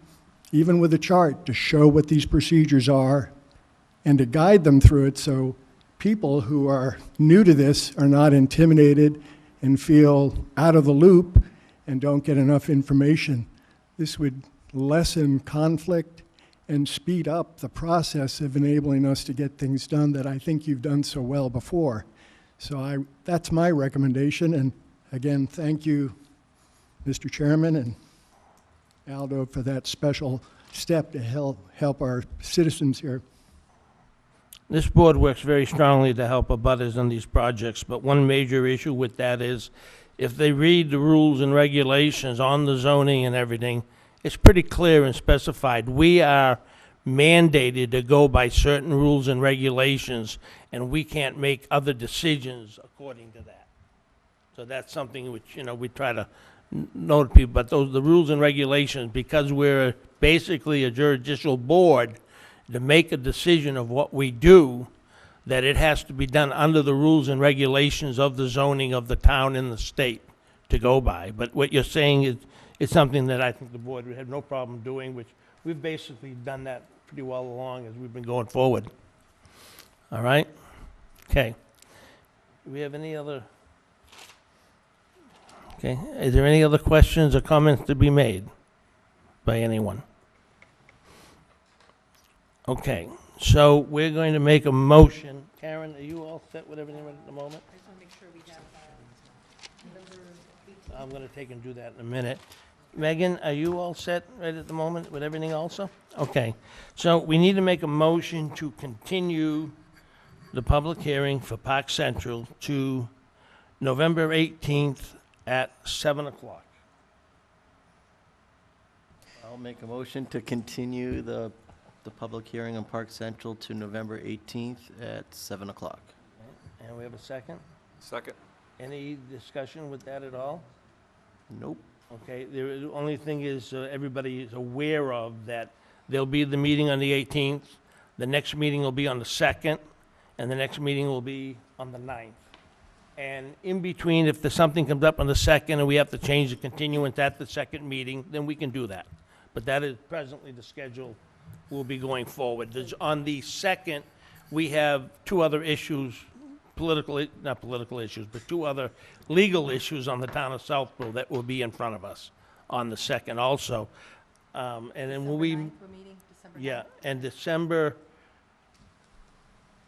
Speaker 15: even with a chart, to show what these procedures are and to guide them through it so people who are new to this are not intimidated and feel out of the loop and don't get enough information. This would lessen conflict and speed up the process of enabling us to get things done that I think you've done so well before. So that's my recommendation. And again, thank you, Mr. Chairman and Aldo, for that special step to help our citizens here.
Speaker 1: This board works very strongly to help abutters on these projects, but one major issue with that is if they read the rules and regulations on the zoning and everything, it's pretty clear and specified. We are mandated to go by certain rules and regulations, and we can't make other decisions according to that. So that's something which, we try to note people, but the rules and regulations, because we're basically a judicial board, to make a decision of what we do, that it has to be done under the rules and regulations of the zoning of the town and the state. to go by. But what you're saying is something that I think the board would have no problem doing, which we've basically done that pretty well along as we've been going forward. All right? Okay. Do we have any other? Okay. Is there any other questions or comments to be made by anyone? Okay. So we're going to make a motion. Karen, are you all set with everything right at the moment?
Speaker 8: I just want to make sure we have
Speaker 1: I'm going to take and do that in a minute. Megan, are you all set right at the moment with everything also? Okay. So we need to make a motion to continue the public hearing for Park Central to November 18th at 7 o'clock.
Speaker 10: I'll make a motion to continue the public hearing on Park Central to November 18th at 7 o'clock.
Speaker 1: And we have a second?
Speaker 4: Second.
Speaker 1: Any discussion with that at all?
Speaker 10: Nope.
Speaker 1: Okay, the only thing is, everybody is aware of that there'll be the meeting on the 18th, the next meeting will be on the 2nd, and the next meeting will be on the 9th. And in between, if there's something comes up on the 2nd and we have to change the continuance at the second meeting, then we can do that. But that is presently the schedule we'll be going forward. On the 2nd, we have two other issues, not political issues, but two other legal issues on the town of Southborough that will be in front of us on the 2nd also. And then will we?
Speaker 8: We're meeting December 9th.
Speaker 1: Yeah, and December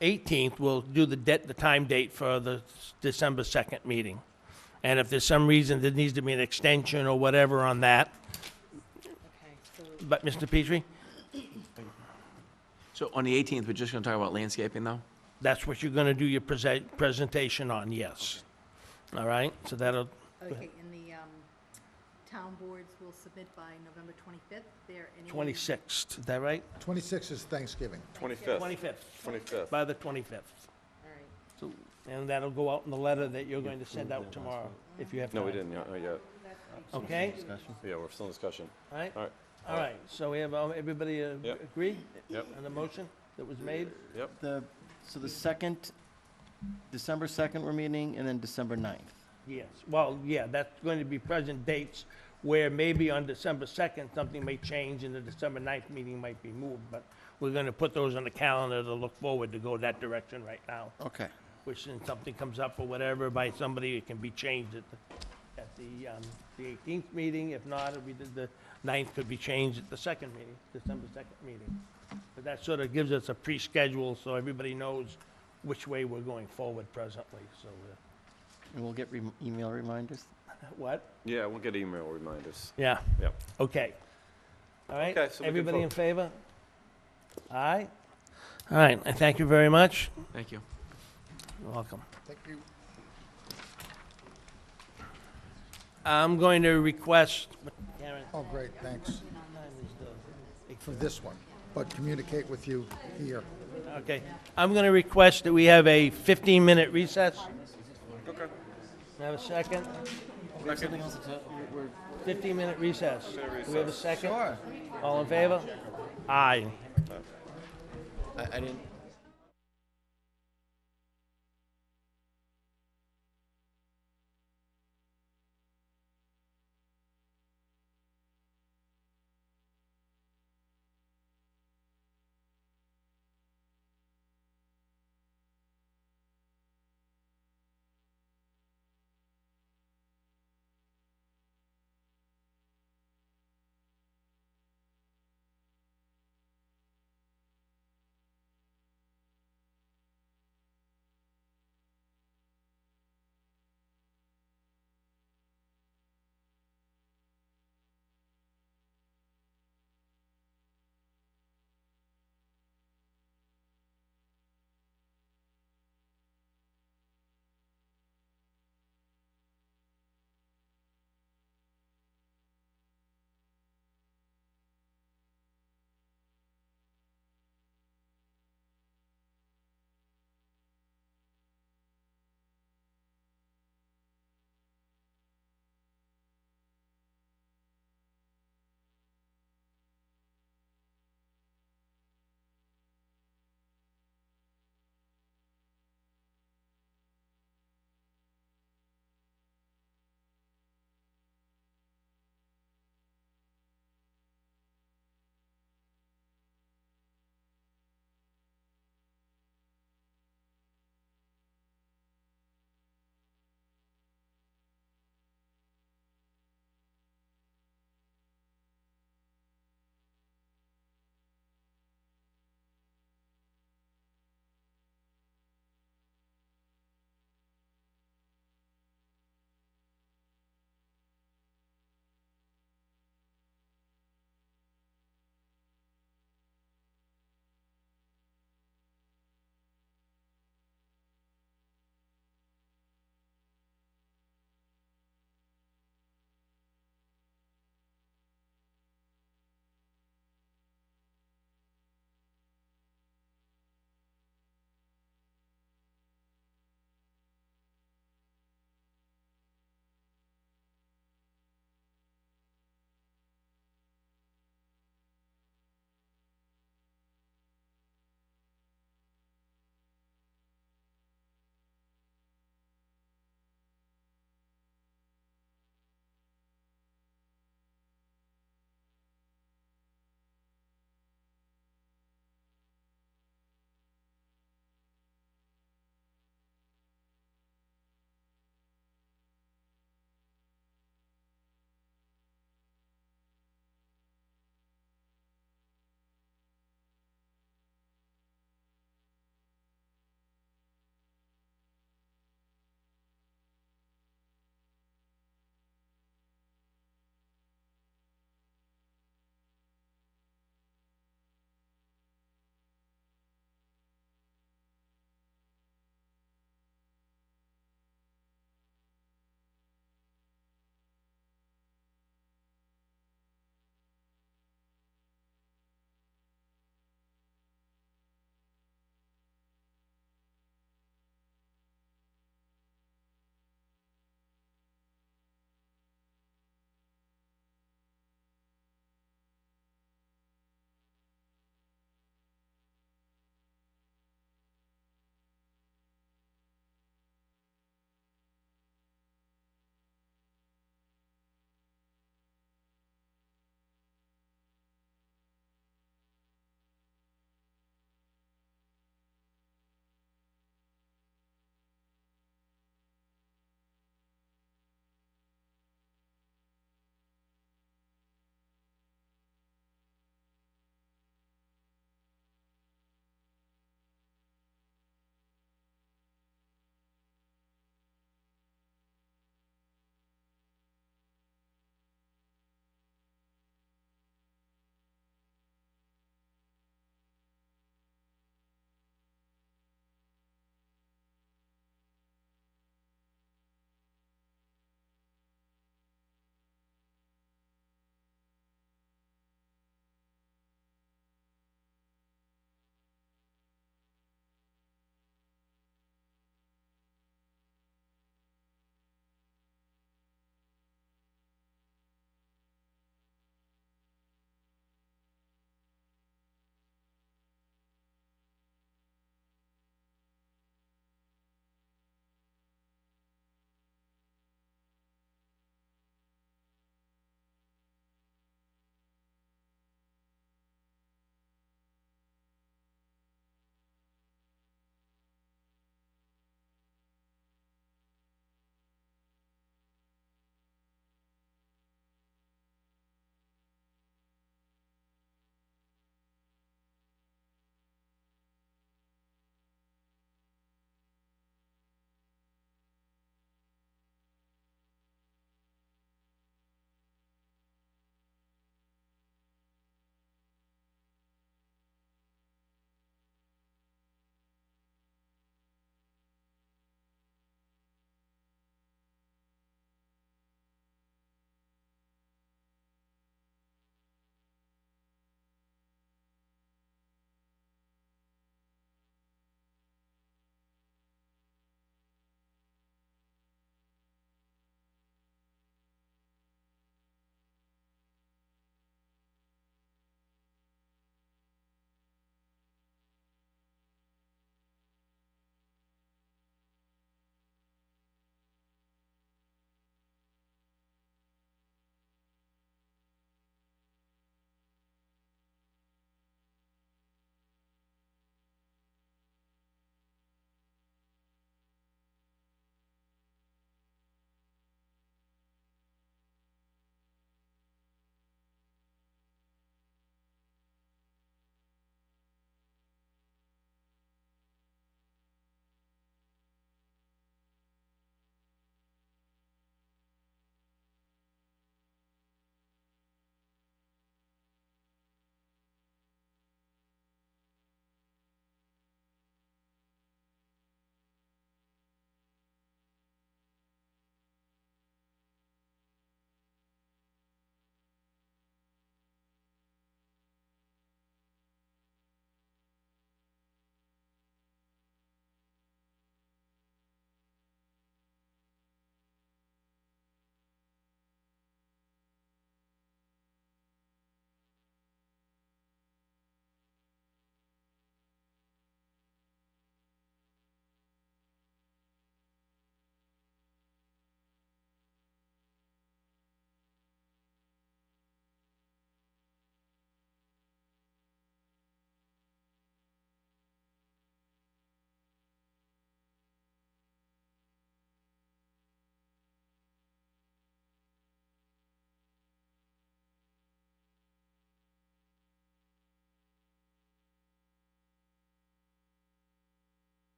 Speaker 1: 18th, we'll do the time date for the December 2nd meeting. And if there's some reason there needs to be an extension or whatever on that.
Speaker 8: Okay, so
Speaker 1: But, Mr. Petrie,
Speaker 16: So on the 18th, we're just going to talk about landscaping, though?
Speaker 1: that's what you're going to do your presentation on, yes. All right, so that'll,
Speaker 8: Okay, and the town boards will submit by November 25th. There any
Speaker 1: 26th, is that right?
Speaker 3: 26 is Thanksgiving.
Speaker 4: 25th.
Speaker 1: 25th.
Speaker 4: 25th.
Speaker 1: By the 25th.
Speaker 8: All right.
Speaker 1: So, and that'll go out in the letter that you're going to send out tomorrow, if you have time.
Speaker 4: No, we didn't yet.
Speaker 1: Okay?
Speaker 4: Yeah, we're still in discussion.
Speaker 1: All right?
Speaker 4: All right.
Speaker 1: All right, so we have, everybody
Speaker 4: Yep.
Speaker 1: agree?
Speaker 4: Yep.
Speaker 1: On the motion that was made?
Speaker 4: Yep.
Speaker 10: So the 2nd, December 2nd we're meeting, and then December 9th.
Speaker 1: Yes, well, yeah, that's going to be present dates where maybe on December 2nd, something may change and the December 9th meeting might be moved, but we're going to put those on the calendar to look forward to go that direction right now.
Speaker 10: Okay.
Speaker 1: Which then something comes up or whatever by somebody, it can be changed at the 18th meeting. If not, if we did the 9th, could be changed at the second meeting, December 2nd meeting. But that sort of gives us a pre-schedule so everybody knows which way we're going forward presently, so.
Speaker 10: And we'll get email reminders?
Speaker 1: What?
Speaker 4: Yeah, we'll get email reminders.
Speaker 1: Yeah.
Speaker 4: Yep.
Speaker 1: Okay. All right?
Speaker 4: Okay, so we can
Speaker 1: Everybody
Speaker 4: vote.
Speaker 1: in favor? Aye? All right, I thank you very much.
Speaker 16: Thank you.
Speaker 1: You're welcome.
Speaker 3: Thank you.
Speaker 1: I'm going to request, Karen,
Speaker 3: Oh, great, thanks. For this one, but communicate with you here.
Speaker 1: okay. I'm going to request that we have a 15-minute recess.
Speaker 4: Okay.
Speaker 1: Have a second?
Speaker 10: Something else to, we're
Speaker 1: 15-minute recess. Do we have a second?
Speaker 10: Sure.
Speaker 1: All in favor? Aye.
Speaker 10: I didn't.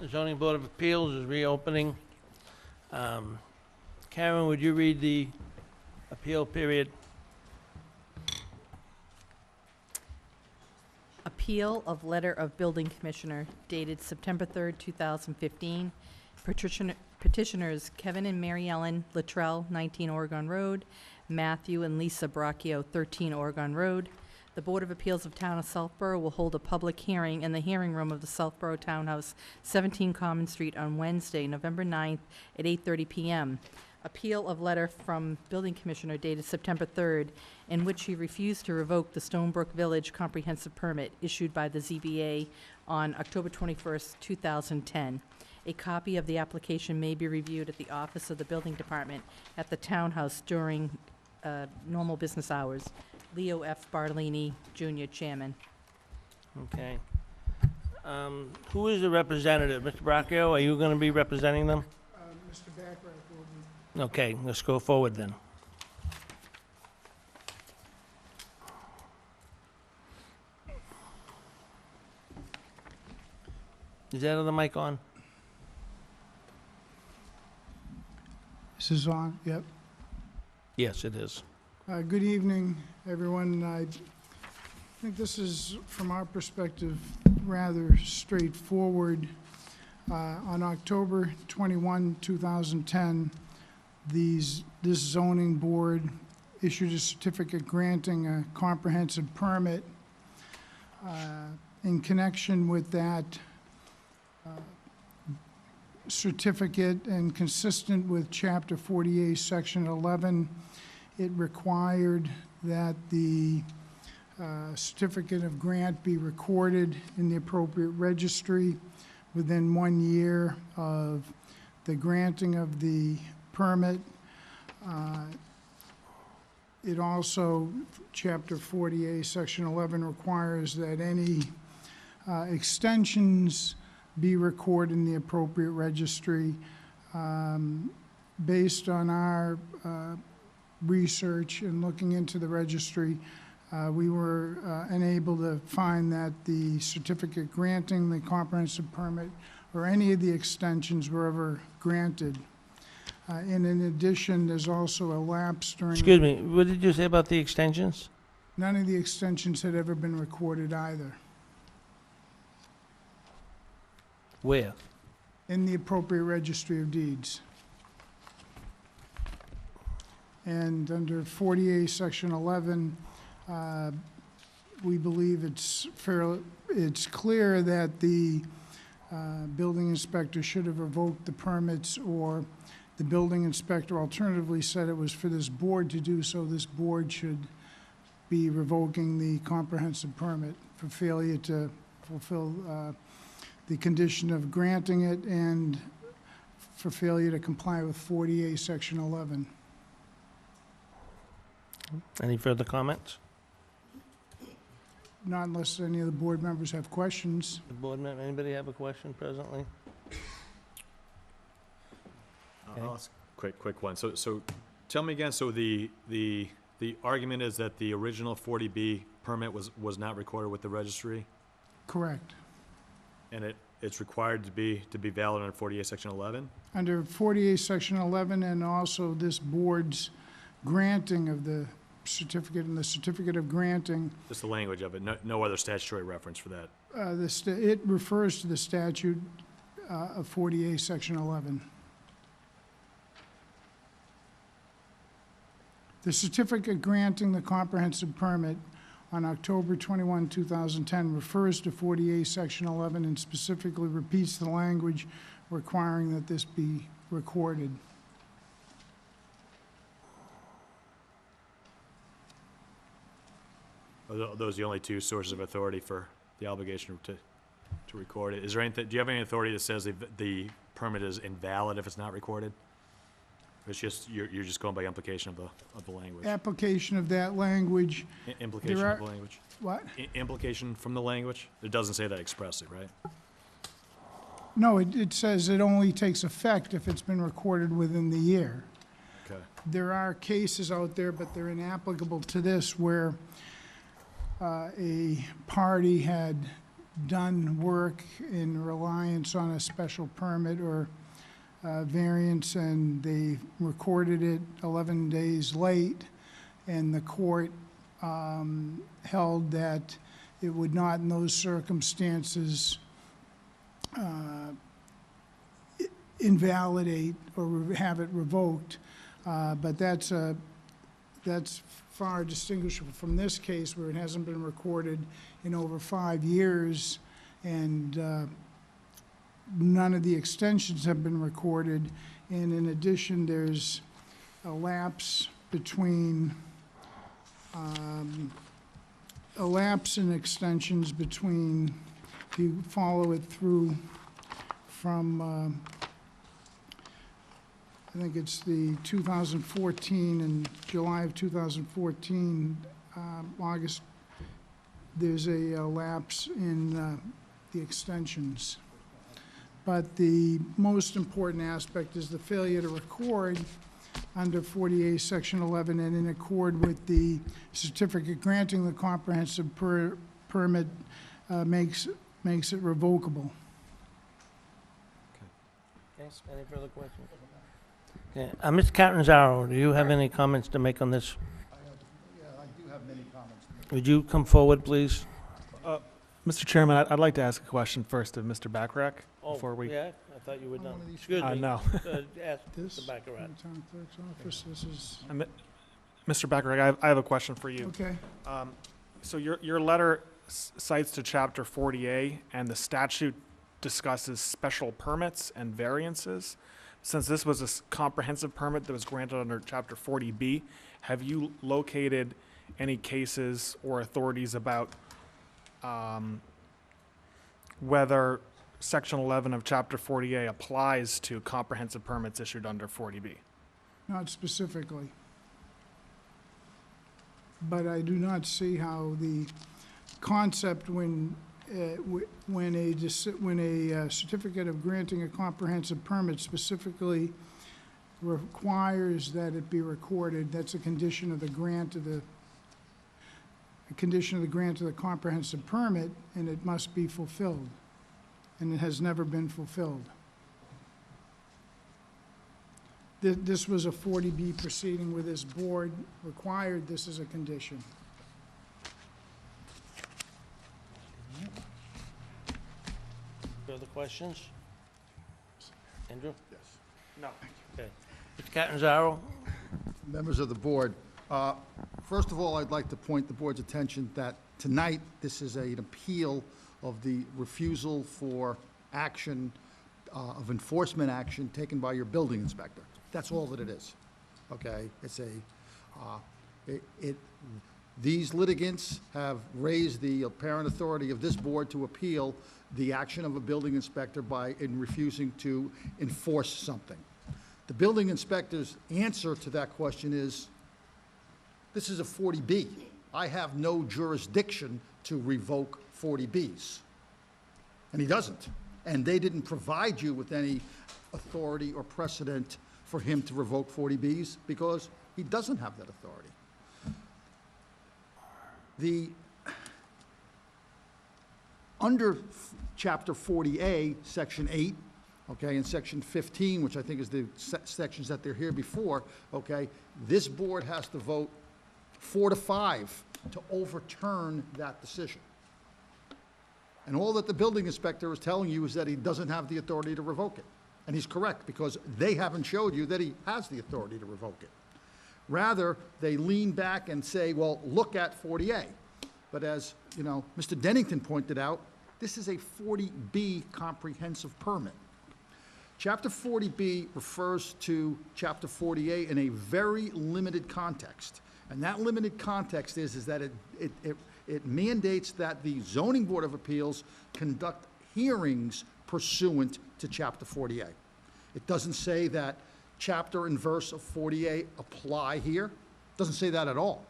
Speaker 1: The Zoning Board of Appeals is reopening. Karen, would you read the appeal period?
Speaker 8: Appeal of Letter of Building Commissioner dated September 3rd, 2015. Petitioners Kevin and Mary Ellen Luttrell, 19 Oregon Road, Matthew and Lisa Bracchio, 13 Oregon Road. The Board of Appeals of Town of Southborough will hold a public hearing in the hearing room of the Southborough Townhouse, 17 Common Street on Wednesday, November 9th at 8:30 p.m. Appeal of letter from Building Commissioner dated September 3rd, in which he refused to revoke the Stonebrook Village comprehensive permit issued by the ZBA on October 21st, 2010. A copy of the application may be reviewed at the office of the Building Department at the Townhouse during normal business hours. Leo F. Bartolini, Jr., Chairman.
Speaker 1: Okay. Who is the representative? Mr. Bracchio, are you going to be representing them?
Speaker 15: Mr. Backrack will be.
Speaker 1: Okay, let's go forward then. Is that other mic on?
Speaker 17: This is on, yep.
Speaker 1: Yes, it is.
Speaker 17: Good evening, everyone. I think this is, from our perspective, rather straightforward. On October 21, 2010, this zoning board issued a certificate granting a comprehensive permit. In connection with that certificate and consistent with Chapter 48, Section 11, it required that the certificate of grant be recorded in the appropriate registry within 1 year of the granting of the permit. It also, Chapter 48, Section 11, requires that any extensions be recorded in the appropriate registry. Based on our research and looking into the registry, we were unable to find that the certificate granting the comprehensive permit or any of the extensions were ever granted. And in addition, there's also a lapse during...
Speaker 1: Excuse me, what did you say about the extensions?
Speaker 17: None of the extensions had ever been recorded either.
Speaker 1: Where?
Speaker 17: In the appropriate registry of deeds. And under 48, Section 11, we believe it's clear that the building inspector should have revoked the permits, or the building inspector alternatively said it was for this board to do so. This board should be revoking the comprehensive permit for failure to fulfill the condition of granting it and for failure to comply with 48, Section 11.
Speaker 1: Any further comments?
Speaker 17: Not unless any of the board members have questions.
Speaker 1: The board member, anybody have a question presently?
Speaker 18: I'll ask a quick one. So tell me again, so the argument is that the original 40B permit was not recorded with the registry?
Speaker 17: Correct.
Speaker 18: And it's required to be valid under 48 Section 11?
Speaker 17: Under 48 Section 11, and also this board's granting of the certificate and the certificate of granting.
Speaker 18: Just the language of it, no other statutory reference for that?
Speaker 17: It refers to the statute of 48 Section 11. The certificate granting the comprehensive permit on October 21, 2010 refers to 48 Section 11 and specifically repeats the language requiring that this be recorded.
Speaker 18: Are those the only two sources of authority for the obligation to record it? Is there anything, do you have any authority that says the permit is invalid if it's not recorded? It's just, you're just going by implication of the language?
Speaker 17: Application of that language.
Speaker 18: Implication of the language?
Speaker 17: What?
Speaker 18: Implication from the language? It doesn't say that expressly, right?
Speaker 17: No, it says it only takes effect if it's been recorded within the year.
Speaker 18: Okay.
Speaker 17: There are cases out there, but they're inapplicable to this, where a party had done work in reliance on a special permit or variance, and they recorded it 11 days late, and the court held that it would not, in those circumstances, invalidate or have it revoked. But that's far distinguishable from this case, where it hasn't been recorded in over 5 years, and none of the extensions have been recorded. And in addition, there's a lapse between a lapse in extensions between, if you follow it through from I think it's the 2014 and July of 2014, August, there's a lapse in the extensions. But the most important aspect is the failure to record under 48 Section 11 and in accord with the certificate granting the comprehensive permit makes it revocable.
Speaker 1: Okay, any further questions? Okay, Mr. Catanzaro, do you have any comments to make on this?
Speaker 3: Yeah, I do have many comments.
Speaker 1: Would you come forward, please?
Speaker 19: Mr. Chairman, I'd like to ask a question first of Mr. Bacharach before we.
Speaker 1: Yeah, I thought you were done. Excuse me.
Speaker 19: No.
Speaker 1: Ask
Speaker 17: This,
Speaker 1: Mr. Baccarat.
Speaker 17: from the town clerk's office, this is,
Speaker 19: Mr. Bacharach, I have a question for you.
Speaker 17: okay.
Speaker 19: So your letter cites to Chapter 40A, and the statute discusses special permits and variances. Since this was a comprehensive permit that was granted under Chapter 40B, have you located any cases or authorities about whether Section 11 of Chapter 40A applies to comprehensive permits issued under 40B?
Speaker 17: Not specifically. But I do not see how the concept when a certificate of granting a comprehensive permit specifically requires that it be recorded, that's a condition of the grant of the comprehensive permit, and it must be fulfilled. And it has never been fulfilled. This was a 40B proceeding where this board required this as a condition.
Speaker 1: Further questions? Andrew?
Speaker 3: Yes.
Speaker 19: No.
Speaker 1: Okay. Mr. Catanzaro?
Speaker 3: Members of the board, first of all, I'd like to point the board's attention that tonight, this is an appeal of the refusal for action, of enforcement action taken by your building inspector. That's all that it is, okay? It's these litigants have raised the apparent authority of this board to appeal the action of a building inspector in refusing to enforce something. The building inspector's answer to that question is, this is a 40B. I have no jurisdiction to revoke 40Bs. And he doesn't. And they didn't provide you with any authority or precedent for him to revoke 40Bs because he doesn't have that authority. Under Chapter 40A, Section 8, okay, and Section 15, which I think is the sections that they're here before, okay, this board has to vote 4-5 to overturn that decision. And all that the building inspector is telling you is that he doesn't have the authority to revoke it. And he's correct, because they haven't showed you that he has the authority to revoke it. Rather, they lean back and say, well, look at 40A. But as, Mr. Dennington pointed out, this is a 40B comprehensive permit. Chapter 40B refers to Chapter 40A in a very limited context. And that limited context is that it mandates that the Zoning Board of Appeals conduct hearings pursuant to Chapter 40A. It doesn't say that chapter and verse of 40A apply here. It doesn't say that at all.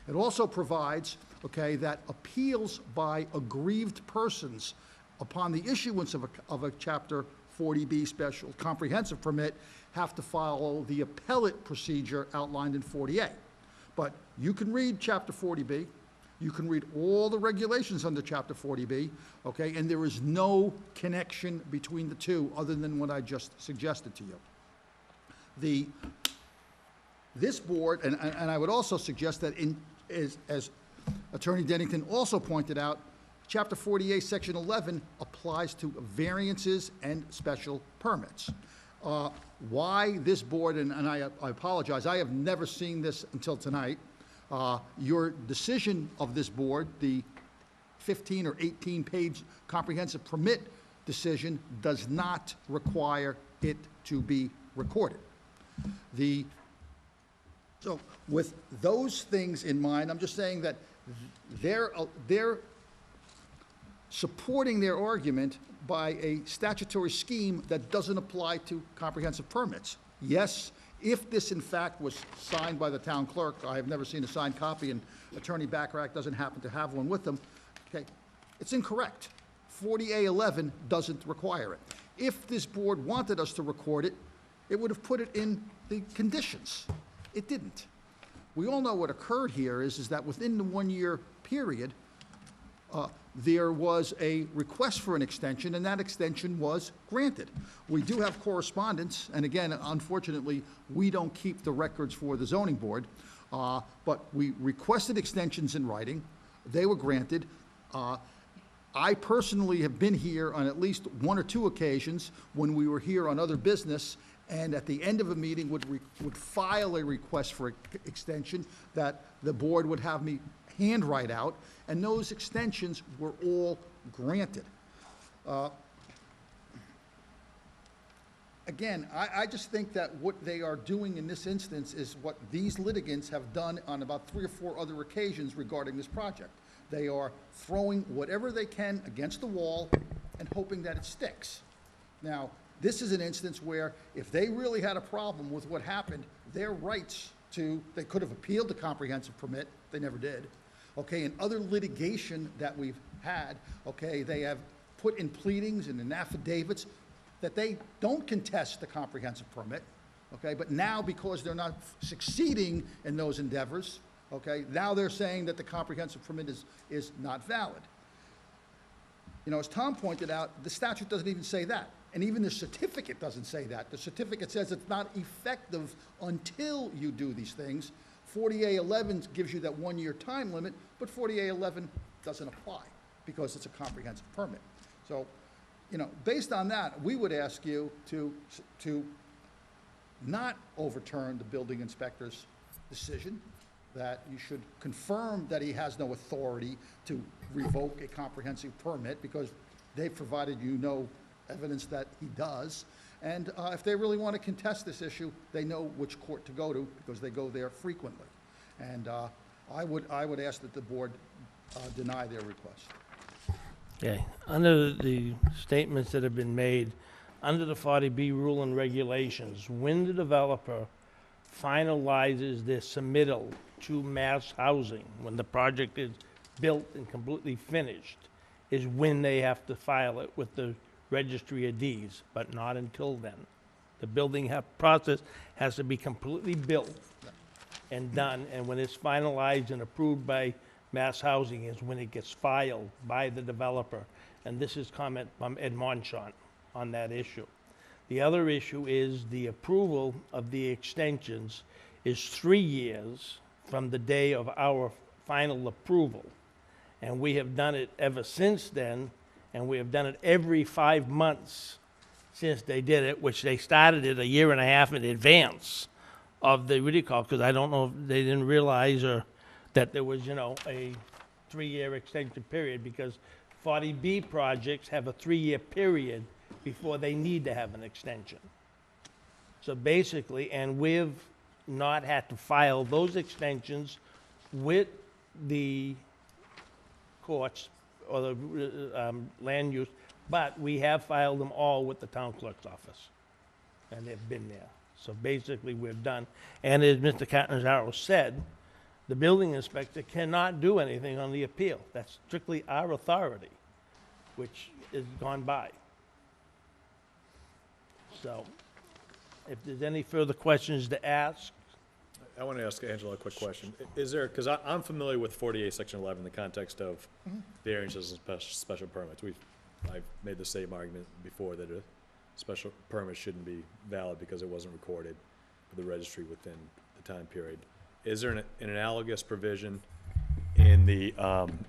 Speaker 3: It also provides, okay, that appeals by aggrieved persons upon the issuance of a Chapter 40B special comprehensive permit have to follow the appellate procedure outlined in 40A. But you can read Chapter 40B, You can read all the regulations under Chapter 40B, okay, and there is no connection between the two other than what I just suggested to you. This board, and I would also suggest that as Attorney Dennington also pointed out, Chapter 48, Section 11 applies to variances and special permits. Why this board, and I apologize, I have never seen this until tonight. Your decision of this board, the 15 or 18-page comprehensive permit decision, does not require it to be recorded. So with those things in mind, I'm just saying that they're supporting their argument by a statutory scheme that doesn't apply to comprehensive permits. Yes, if this in fact was signed by the town clerk, I have never seen a signed copy, and Attorney Bacharach doesn't happen to have one with them, okay, it's incorrect. 40A11 doesn't require it. If this board wanted us to record it, it would have put it in the conditions. It didn't. We all know what occurred here is that within the 1-year period, there was a request for an extension, and that extension was granted. We do have correspondence, and again, unfortunately, we don't keep the records for the zoning board, but we requested extensions in writing. They were granted. I personally have been here on at least 1 or 2 occasions when we were here on other business, and at the end of a meeting would file a request for extension that the board would have me handwrite out, and those extensions were all granted. Again, I just think that what they are doing in this instance is what these litigants have done on about 3 or 4 other occasions regarding this project. They are throwing whatever they can against the wall and hoping that it sticks. Now, this is an instance where if they really had a problem with what happened, their rights to, they could have appealed the comprehensive permit, they never did. Okay, in other litigation that we've had, okay, they have put in pleadings and in affidavits that they don't contest the comprehensive permit, okay, but now because they're not succeeding in those endeavors, okay, now they're saying that the comprehensive permit is not valid. You know, as Tom pointed out, the statute doesn't even say that. And even the certificate doesn't say that. The certificate says it's not effective until you do these things. 40A11 gives you that 1-year time limit, but 40A11 doesn't apply because it's a comprehensive permit. So, you know, based on that, we would ask you to not overturn the building inspector's decision, that you should confirm that he has no authority to revoke a comprehensive permit because they've provided you no evidence that he does. And if they really want to contest this issue, they know which court to go to because they go there frequently. And I would ask that the board deny their request.
Speaker 1: Okay, under the statements that have been made, under the 40B rule and regulations, when the developer finalizes their submittal to mass housing, when the project is built and completely finished, is when they have to file it with the Registry of Deeds, but not until then. The building process has to be completely built and done, and when it's finalized and approved by mass housing is when it gets filed by the developer. And this is comment from Ed Monchant on that issue. The other issue is the approval of the extensions is 3 years from the day of our final approval. And we have done it ever since then, and we have done it every 5 months since they did it, which they started it 1.5 years in advance of the recall, because I don't know if they didn't realize or that there was, you know, a 3-year extension period, because 40B projects have a 3-year period before they need to have an extension. So basically, and we've not had to file those extensions with the courts or the land use, but we have filed them all with the town clerk's office, and they've been there. So basically, we've done, and as Mr. Catanzaro said, the building inspector cannot do anything on the appeal. That's strictly our authority, which is gone by. So, if there's any further questions to ask,
Speaker 18: I want to ask Angela a quick question. Is there, because I'm familiar with 48, Section 11, in the context of variances and special permits. I've made the same argument before that a special permit shouldn't be valid because it wasn't recorded for the registry within the time period. Is there an analogous provision in the,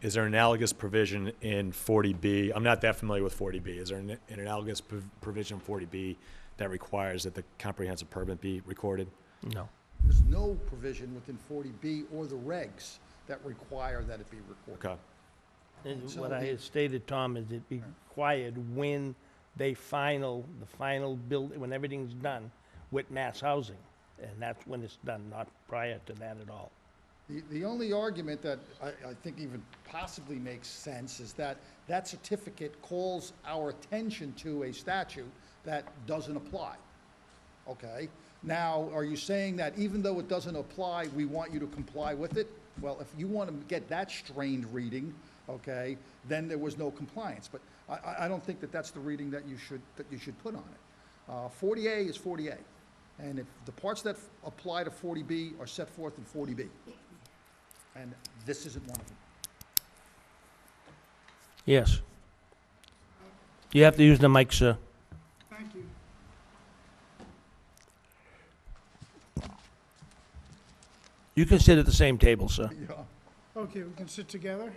Speaker 18: is there an analogous provision in 40B? I'm not that familiar with 40B. Is there an analogous provision in 40B that requires that the comprehensive permit be recorded?
Speaker 1: No.
Speaker 3: There's no provision within 40B or the regs that require that it be recorded.
Speaker 18: Okay.
Speaker 1: And
Speaker 3: So
Speaker 1: what I
Speaker 3: the-
Speaker 1: had stated, Tom, is it be required when the final build, when everything's done with mass housing. And that's when it's done, not prior to that at all.
Speaker 3: The only argument that I think even possibly makes sense is that that certificate calls our attention to a statute that doesn't apply. Okay? Now, are you saying that even though it doesn't apply, we want you to comply with it? Well, if you want to get that strained reading, okay, then there was no compliance. But I don't think that that's the reading that you should put on it. 40A is 40A. And if the parts that apply to 40B are set forth in 40B. And this isn't one of them.
Speaker 1: Yes. You have to use the mic, sir.
Speaker 17: Thank you.
Speaker 1: You can sit at the same table, sir.
Speaker 17: Okay, we can sit together?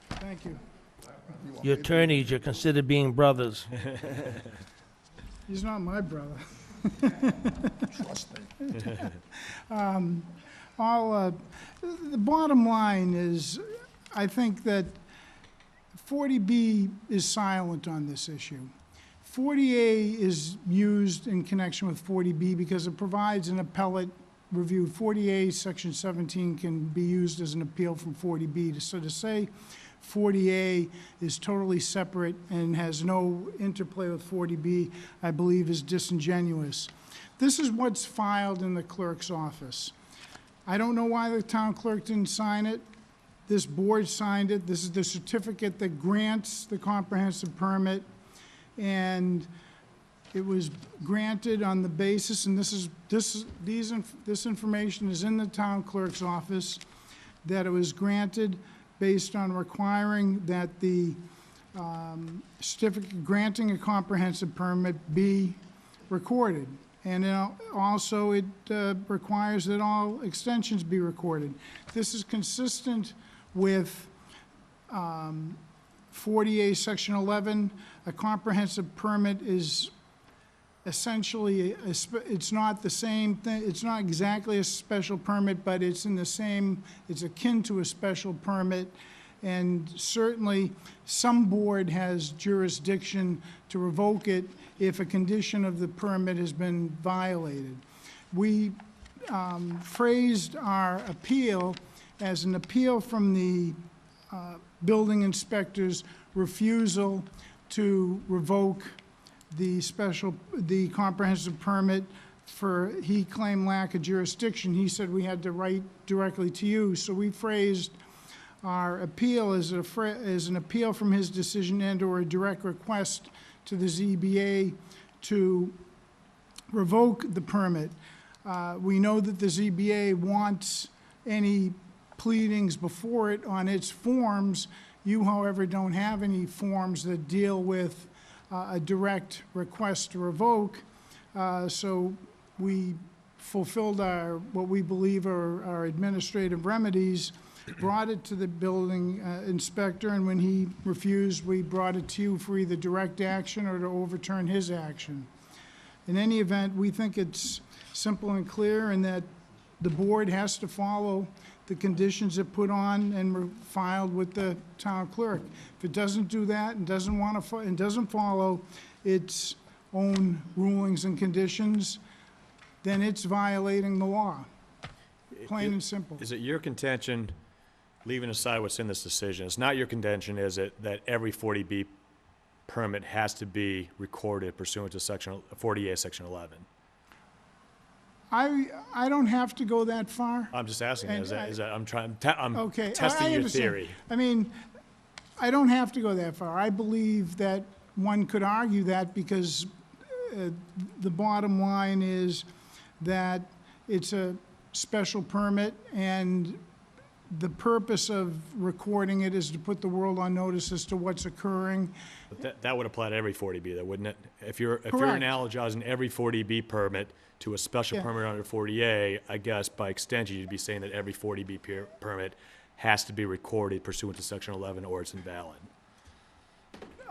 Speaker 17: Thank you.
Speaker 1: Your attorneys, you're considered being brothers.
Speaker 17: He's not my brother.
Speaker 3: Trust me.
Speaker 17: The bottom line is, I think that 40B is silent on this issue. 40A is used in connection with 40B because it provides an appellate review. 40A, Section 17, can be used as an appeal from 40B. So to say 40A is totally separate and has no interplay with 40B, I believe is disingenuous. This is what's filed in the clerk's office. I don't know why the town clerk didn't sign it. This board signed it. This is the certificate that grants the comprehensive permit. And it was granted on the basis, and this information is in the town clerk's office, that it was granted based on requiring that the certificate granting a comprehensive permit be recorded. And also it requires that all extensions be recorded. This is consistent with 40A Section 11. A comprehensive permit is essentially, it's not the same thing, it's not exactly a special permit, but it's in the same, it's akin to a special permit. And certainly, some board has jurisdiction to revoke it if a condition of the permit has been violated. We phrased our appeal as an appeal from the building inspector's refusal to revoke the comprehensive permit for, he claimed, lack of jurisdiction. He said we had to write directly to you. So we phrased our appeal as an appeal from his decision and/or a direct request to the ZBA to revoke the permit. We know that the ZBA wants any pleadings before it on its forms. You, however, don't have any forms that deal with a direct request to revoke. So we fulfilled what we believe are our administrative remedies, brought it to the building inspector, and when he refused, we brought it to you for either direct action or to overturn his action. In any event, we think it's simple and clear, and that the board has to follow the conditions it put on and were filed with the town clerk. If it doesn't do that and doesn't follow its own rulings and conditions, then it's violating the law, plain and simple.
Speaker 18: Is it your contention, leaving aside what's in this decision, it's not your contention, is it, that every 40B permit has to be recorded pursuant to Section 40A, Section 11?
Speaker 17: I don't have to go that far.
Speaker 18: I'm just asking,
Speaker 17: And
Speaker 18: I'm
Speaker 17: Okay,
Speaker 18: testing
Speaker 17: I
Speaker 18: your
Speaker 17: understand.
Speaker 18: theory.
Speaker 17: I mean, I don't have to go that far. I believe that one could argue that because the bottom line is that it's a special permit, and the purpose of recording it is to put the world on notice as to what's occurring.
Speaker 18: But that would apply to every 40B, though, wouldn't it? If you're
Speaker 17: Correct.
Speaker 18: analogizing every 40B permit to a special
Speaker 17: Yeah.
Speaker 18: permit under 40A, I guess by extension, you'd be saying that every 40B permit has to be recorded pursuant to Section 11 or it's invalid.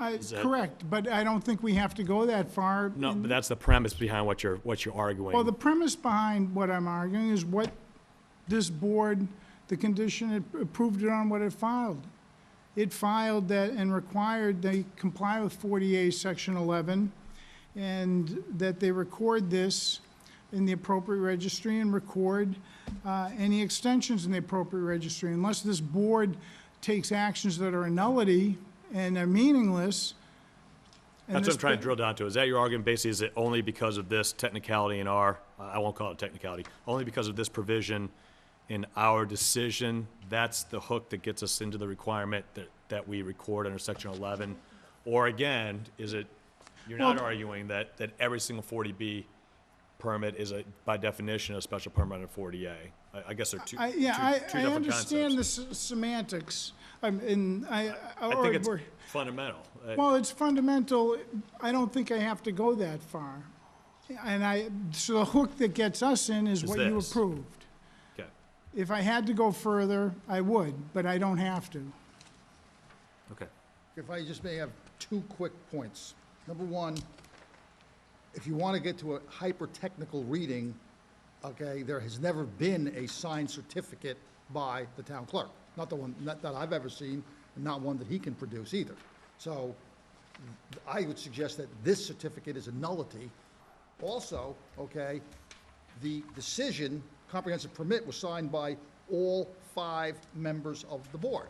Speaker 18: Is that-
Speaker 17: Correct, but I don't think we have to go that far.
Speaker 18: No, but that's the premise behind what you're arguing.
Speaker 17: Well, the premise behind what I'm arguing is what this board, the condition, it approved it on what it filed. It filed that and required they comply with 40A Section 11, and that they record this in the appropriate registry and record any extensions in the appropriate registry. Unless this board takes actions that are a nullity and are meaningless. and
Speaker 18: That's
Speaker 17: this
Speaker 18: what I'm trying to
Speaker 17: thing-
Speaker 18: drill down to. Is that your argument basically, is it only because of this technicality in our, I won't call it technicality, only because of this provision in our decision, that's the hook that gets us into the requirement that we record under Section 11? Or again, is it, you're not
Speaker 17: Well-
Speaker 18: arguing that every single 40B permit is by definition a special permit under 40A? I guess they're two
Speaker 17: I
Speaker 18: different
Speaker 17: understand
Speaker 18: concepts.
Speaker 17: the semantics, and
Speaker 18: I think it's fundamental.
Speaker 17: Well, it's fundamental. I don't think I have to go that far. So the hook that gets us in is
Speaker 18: Is
Speaker 17: what you
Speaker 18: this.
Speaker 17: approved.
Speaker 18: Okay,
Speaker 17: If I had to go further, I would, but I don't have to.
Speaker 18: okay.
Speaker 3: If I just may have 2 quick points. Number one, if you want to get to a hyper-technical reading, okay, there has never been a signed certificate by the town clerk. Not the one that I've ever seen, and not one that he can produce either. So I would suggest that this certificate is a nullity. Also, okay, the decision, comprehensive permit, was signed by all 5 members of the board.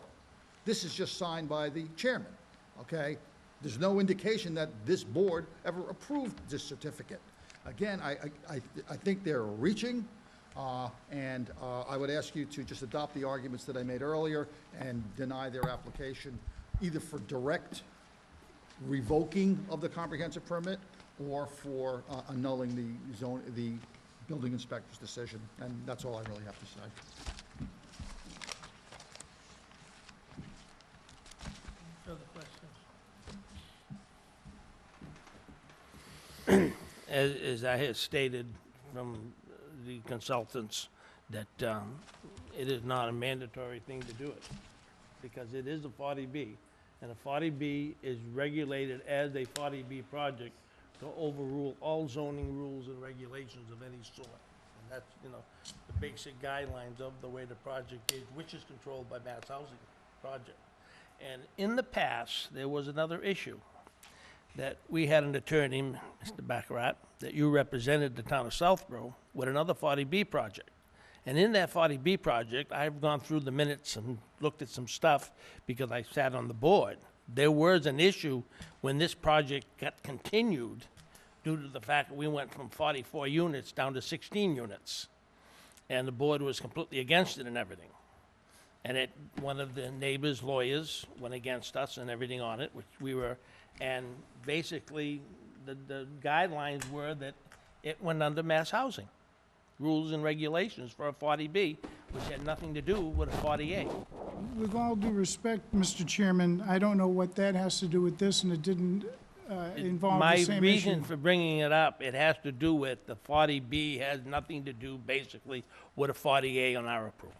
Speaker 3: This is just signed by the chairman, okay? There's no indication that this board ever approved this certificate. Again, I think they're reaching, and I would ask you to just adopt the arguments that I made earlier and deny their application, either for direct revoking of the comprehensive permit or for annulling the building inspector's decision. And that's all I really have to say.
Speaker 1: Further questions? As I had stated from the consultants, that it is not a mandatory thing to do it, because it is a 40B, and a 40B is regulated as a 40B project to overrule all zoning rules and regulations of any sort. And that's, the basic guidelines of the way the project is, which is controlled by Mass Housing Project. And in the past, there was another issue, that we had an attorney, Mr. Baccarat, that you represented the town of Southborough with another 40B project. And in that 40B project, I've gone through the minutes and looked at some stuff because I sat on the board. There was an issue when this project got continued due to the fact that we went from 44 units down to 16 units. And the board was completely against it and everything. And one of the neighbors' lawyers went against us and everything on it, which we were, and basically, the guidelines were that it went under mass housing rules and regulations for a 40B, which had nothing to do with a 40A.
Speaker 17: With all due respect, Mr. Chairman, I don't know what that has to do with this, and it didn't involve the same
Speaker 1: My reason
Speaker 17: issue.
Speaker 1: for bringing it up, it has to do with the 40B has nothing to do basically with a 40A on our approval.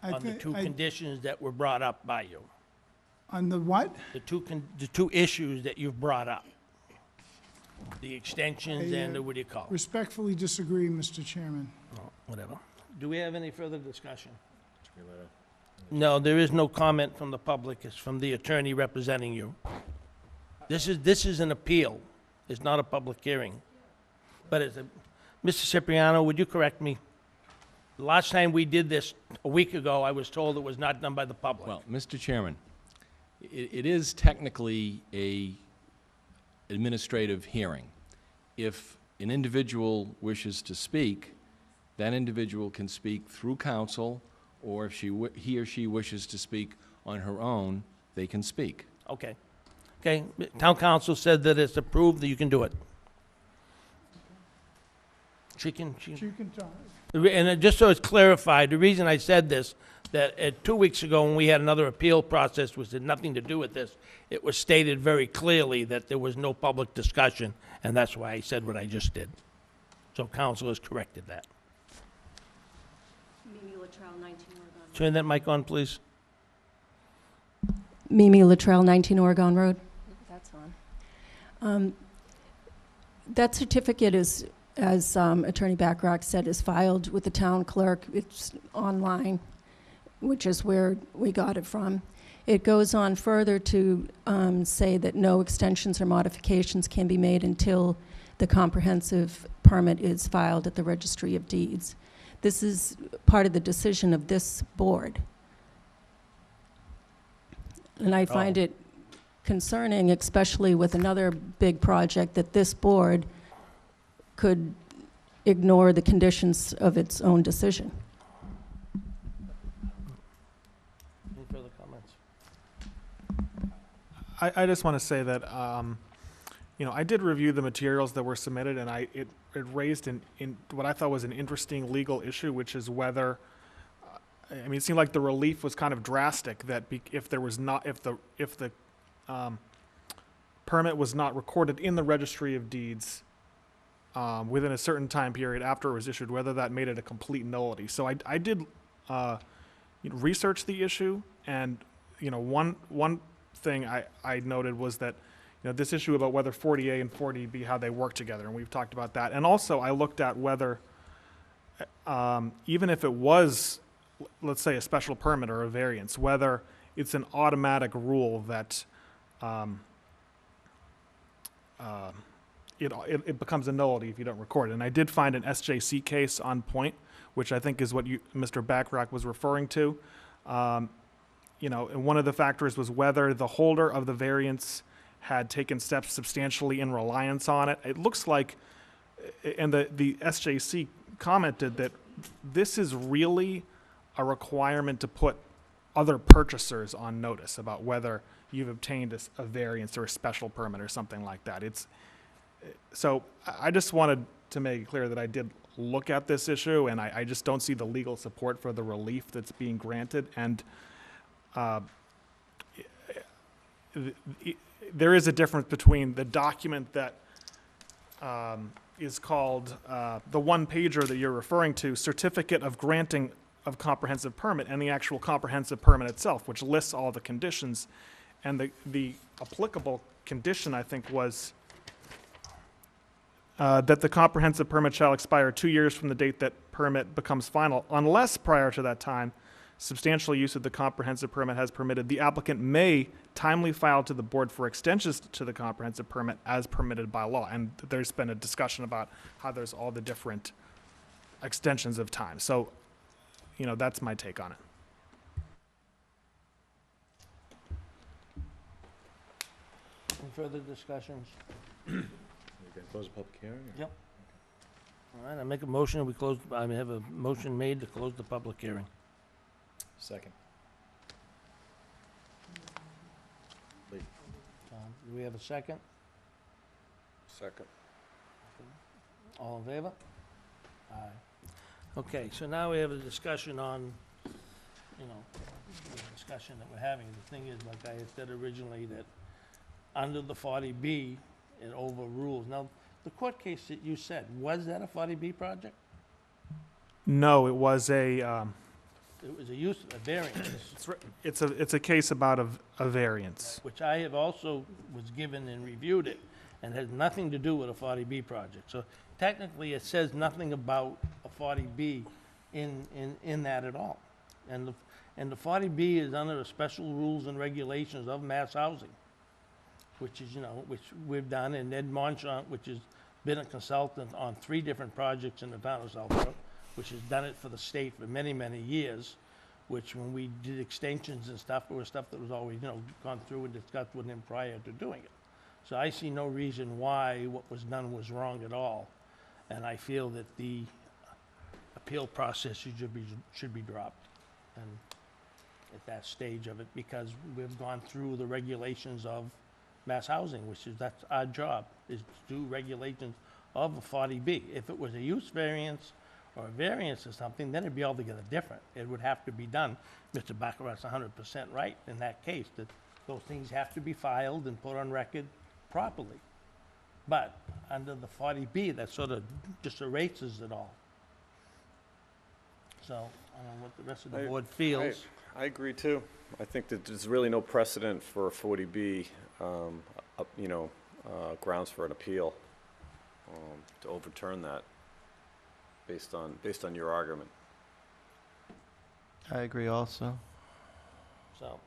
Speaker 1: On the 2 conditions that were brought up by you.
Speaker 17: On the what?
Speaker 1: The two issues that you've brought up. The extensions and the, what do you call it?
Speaker 17: Respectfully disagree, Mr. Chairman.
Speaker 1: Oh, whatever. Do we have any further discussion? No, there is no comment from the public. It's from the attorney representing you. This is an appeal. It's not a public hearing. But Mr. Cipriano, would you correct me? The last time we did this, a week ago, I was told it was not done by the public.
Speaker 2: Well, Mr. Chairman, it is technically a administrative hearing. If an individual wishes to speak, that individual can speak through counsel, or if he or she wishes to speak on her own, they can speak.
Speaker 1: Okay. Okay, town council said that it's approved, that you can do it. chicken.
Speaker 17: Tongue.
Speaker 1: And just so it's clarified, the reason I said this, that 2 weeks ago when we had another appeal process, which had nothing to do with this, it was stated very clearly that there was no public discussion, and that's why I said what I just did. So council has corrected that.
Speaker 11: Mimi Latrell, 19 Oregon.
Speaker 1: Turn that mic on, please.
Speaker 20: Mimi Latrell, 19 Oregon Road.
Speaker 11: That's on.
Speaker 20: That certificate is, as Attorney Bachrach said, is filed with the town clerk. It's online, which is where we got it from. It goes on further to say that no extensions or modifications can be made until the comprehensive permit is filed at the Registry of Deeds. This is part of the decision of this board. And I find it concerning, especially with another big project, that this board could ignore the conditions of its own decision.
Speaker 1: Any further comments?
Speaker 19: I just want to say that, I did review the materials that were submitted, and it raised in what I thought was an interesting legal issue, which is whether, it seemed like the relief was kind of drastic, that if the permit was not recorded in the Registry of Deeds within a certain time period after it was issued, whether that made it a complete nullity. So I did research the issue, and one thing I noted was that this issue about whether 40A and 40B, how they work together, and we've talked about that. And also I looked at whether even if it was, let's say, a special permit or a variance, whether it's an automatic rule that it becomes a nullity if you don't record it. And I did find an SJC case on point, which I think is what Mr. Bachrach was referring to. And one of the factors was whether the holder of the variance had taken steps substantially in reliance on it. It looks like, and the SJC commented that this is really a requirement to put other purchasers on notice about whether you've obtained a variance or a special permit or something like that. So I just wanted to make it clear that I did look at this issue, and I just don't see the legal support for the relief that's being granted. And there is a difference between the document that is called the one-pager that you're referring to, Certificate of Granting of Comprehensive Permit, and the actual comprehensive permit itself, which lists all the conditions. And the applicable condition, I think, was that the comprehensive permit shall expire 2 years from the date that permit becomes final, unless prior to that time substantial use of the comprehensive permit has permitted. The applicant may timely file to the board for extensions to the comprehensive permit as permitted by law. And there's been a discussion about how there's all the different extensions of time. So, that's my take on it.
Speaker 1: Any further discussions?
Speaker 18: You can close the public hearing?
Speaker 1: Yep. All right, I make a motion, I have a motion made to close the public hearing.
Speaker 18: Second.
Speaker 1: Do we have a second?
Speaker 9: Second.
Speaker 1: All in favor? Aye. Okay, so now we have a discussion on, the discussion that we're having. The thing is, like I had said originally, that under the 40B, it overrules. Now, the court case that you said, was that a 40B project?
Speaker 19: No, it was a
Speaker 1: It was a variance.
Speaker 19: it's a case about a variance.
Speaker 1: Which I have also was given and reviewed it, and has nothing to do with a 40B project. So technically, it says nothing about a 40B in that at all. And the 40B is under the special rules and regulations of mass housing, which is, which we've done, and Ed Monchant, which has been a consultant on 3 different projects in the town of Southborough, which has done it for the state for many, many years, which when we did extensions and stuff, it was stuff that was always, gone through and discussed with him prior to doing it. So I see no reason why what was done was wrong at all. And I feel that the appeal process should be dropped and at that stage of it, because we've gone through the regulations of mass housing, that's our job, is to do regulations of a 40B. If it was a use variance or a variance or something, then it'd be altogether different. It would have to be done. Mr. Baccarat's 100% right in that case, that those things have to be filed and put on record properly. But under the 40B, that sort of just erases it all. So, I don't know what the rest of the board feels.
Speaker 4: I agree too. I think that there's really no precedent for 40B, grounds for an appeal, to overturn that based on your argument.
Speaker 10: I agree also.
Speaker 1: So,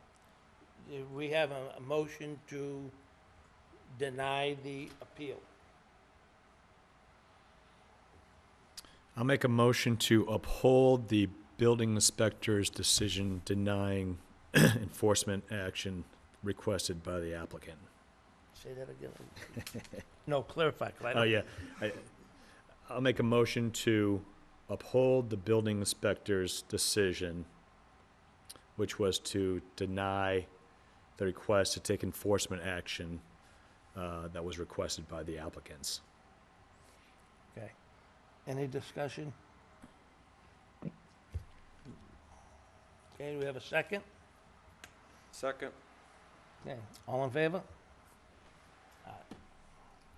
Speaker 1: we have a motion to deny the appeal.
Speaker 18: I'll make a motion to uphold the building inspector's decision denying enforcement action requested by the applicant.
Speaker 1: Say that again. No, clarify. 'Cause I
Speaker 18: Oh,
Speaker 1: don't-
Speaker 18: yeah. I'll make a motion to uphold the building inspector's decision, which was to deny the request to take enforcement action that was requested by the applicants.
Speaker 1: Okay. Any discussion? Okay, do we have a second?
Speaker 4: Second.
Speaker 1: Okay, all in favor?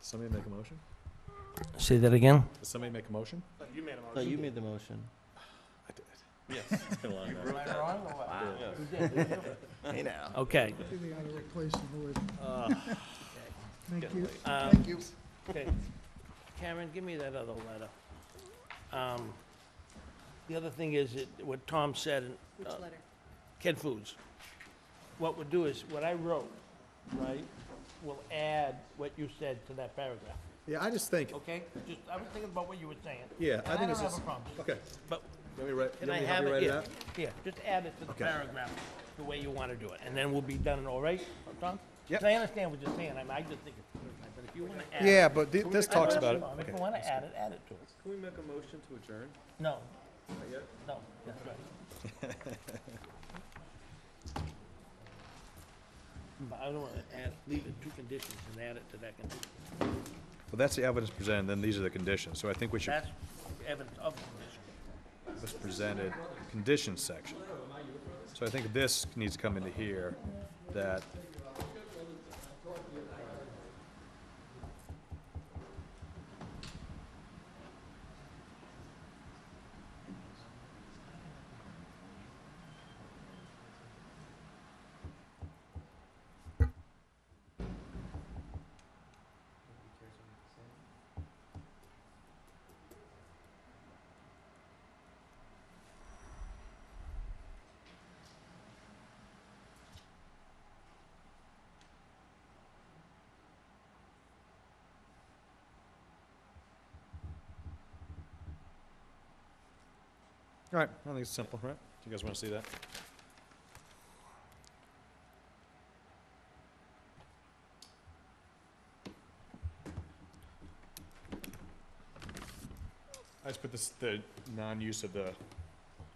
Speaker 18: Somebody make a motion?
Speaker 1: Say that again?
Speaker 18: Does somebody make a motion?
Speaker 19: You made a
Speaker 10: No,
Speaker 19: motion.
Speaker 10: you made the motion.
Speaker 18: I did. Yes, it's been a long night.
Speaker 1: Am I wrong or what?
Speaker 18: Wow.
Speaker 1: You did, didn't you?
Speaker 10: Hey now.
Speaker 1: Okay.
Speaker 17: Completely out of the place of the word. Thank
Speaker 18: getting
Speaker 17: you.
Speaker 18: late.
Speaker 17: Thank you.
Speaker 1: Okay. Karen, give me that other letter. The other thing is what Tom said,
Speaker 8: Which letter?
Speaker 1: Ken Foods. What we'll do is, what I wrote, right, we'll add what you said to that paragraph,
Speaker 21: Yeah, I just think,
Speaker 1: okay? Just, I was thinking about what you were saying.
Speaker 21: yeah,
Speaker 1: And
Speaker 21: I think it's
Speaker 1: don't have
Speaker 21: just,
Speaker 1: a problem.
Speaker 21: okay.
Speaker 1: But
Speaker 21: Let me write,
Speaker 1: can
Speaker 21: let
Speaker 1: I
Speaker 21: me help
Speaker 1: have
Speaker 21: you
Speaker 1: it
Speaker 21: write it
Speaker 1: here?
Speaker 21: out?
Speaker 1: Here, just add it to the
Speaker 21: Okay.
Speaker 1: paragraph the way you want to do it, and then we'll be done, all right, Tom?
Speaker 21: Yep.
Speaker 1: 'Cause I understand what you're saying, I just think it's, but if you want to add.
Speaker 21: Yeah, but this
Speaker 1: I
Speaker 21: talks
Speaker 1: know,
Speaker 21: about it.
Speaker 1: Tom, If you
Speaker 21: Okay.
Speaker 1: want to add it to it.
Speaker 4: Can we make a motion to adjourn?
Speaker 1: No,
Speaker 4: Not yet?
Speaker 1: no, that's right. But I don't want to add, leave it two conditions and add it to that condition.
Speaker 18: Well, that's the evidence presented, then these are the conditions. So I think we should,
Speaker 1: That's evidence of condition.
Speaker 18: this presented conditions section. So I think this needs to come into here, that all right, I think it's simple, right? You guys want to see that? I just put this, the non-use of the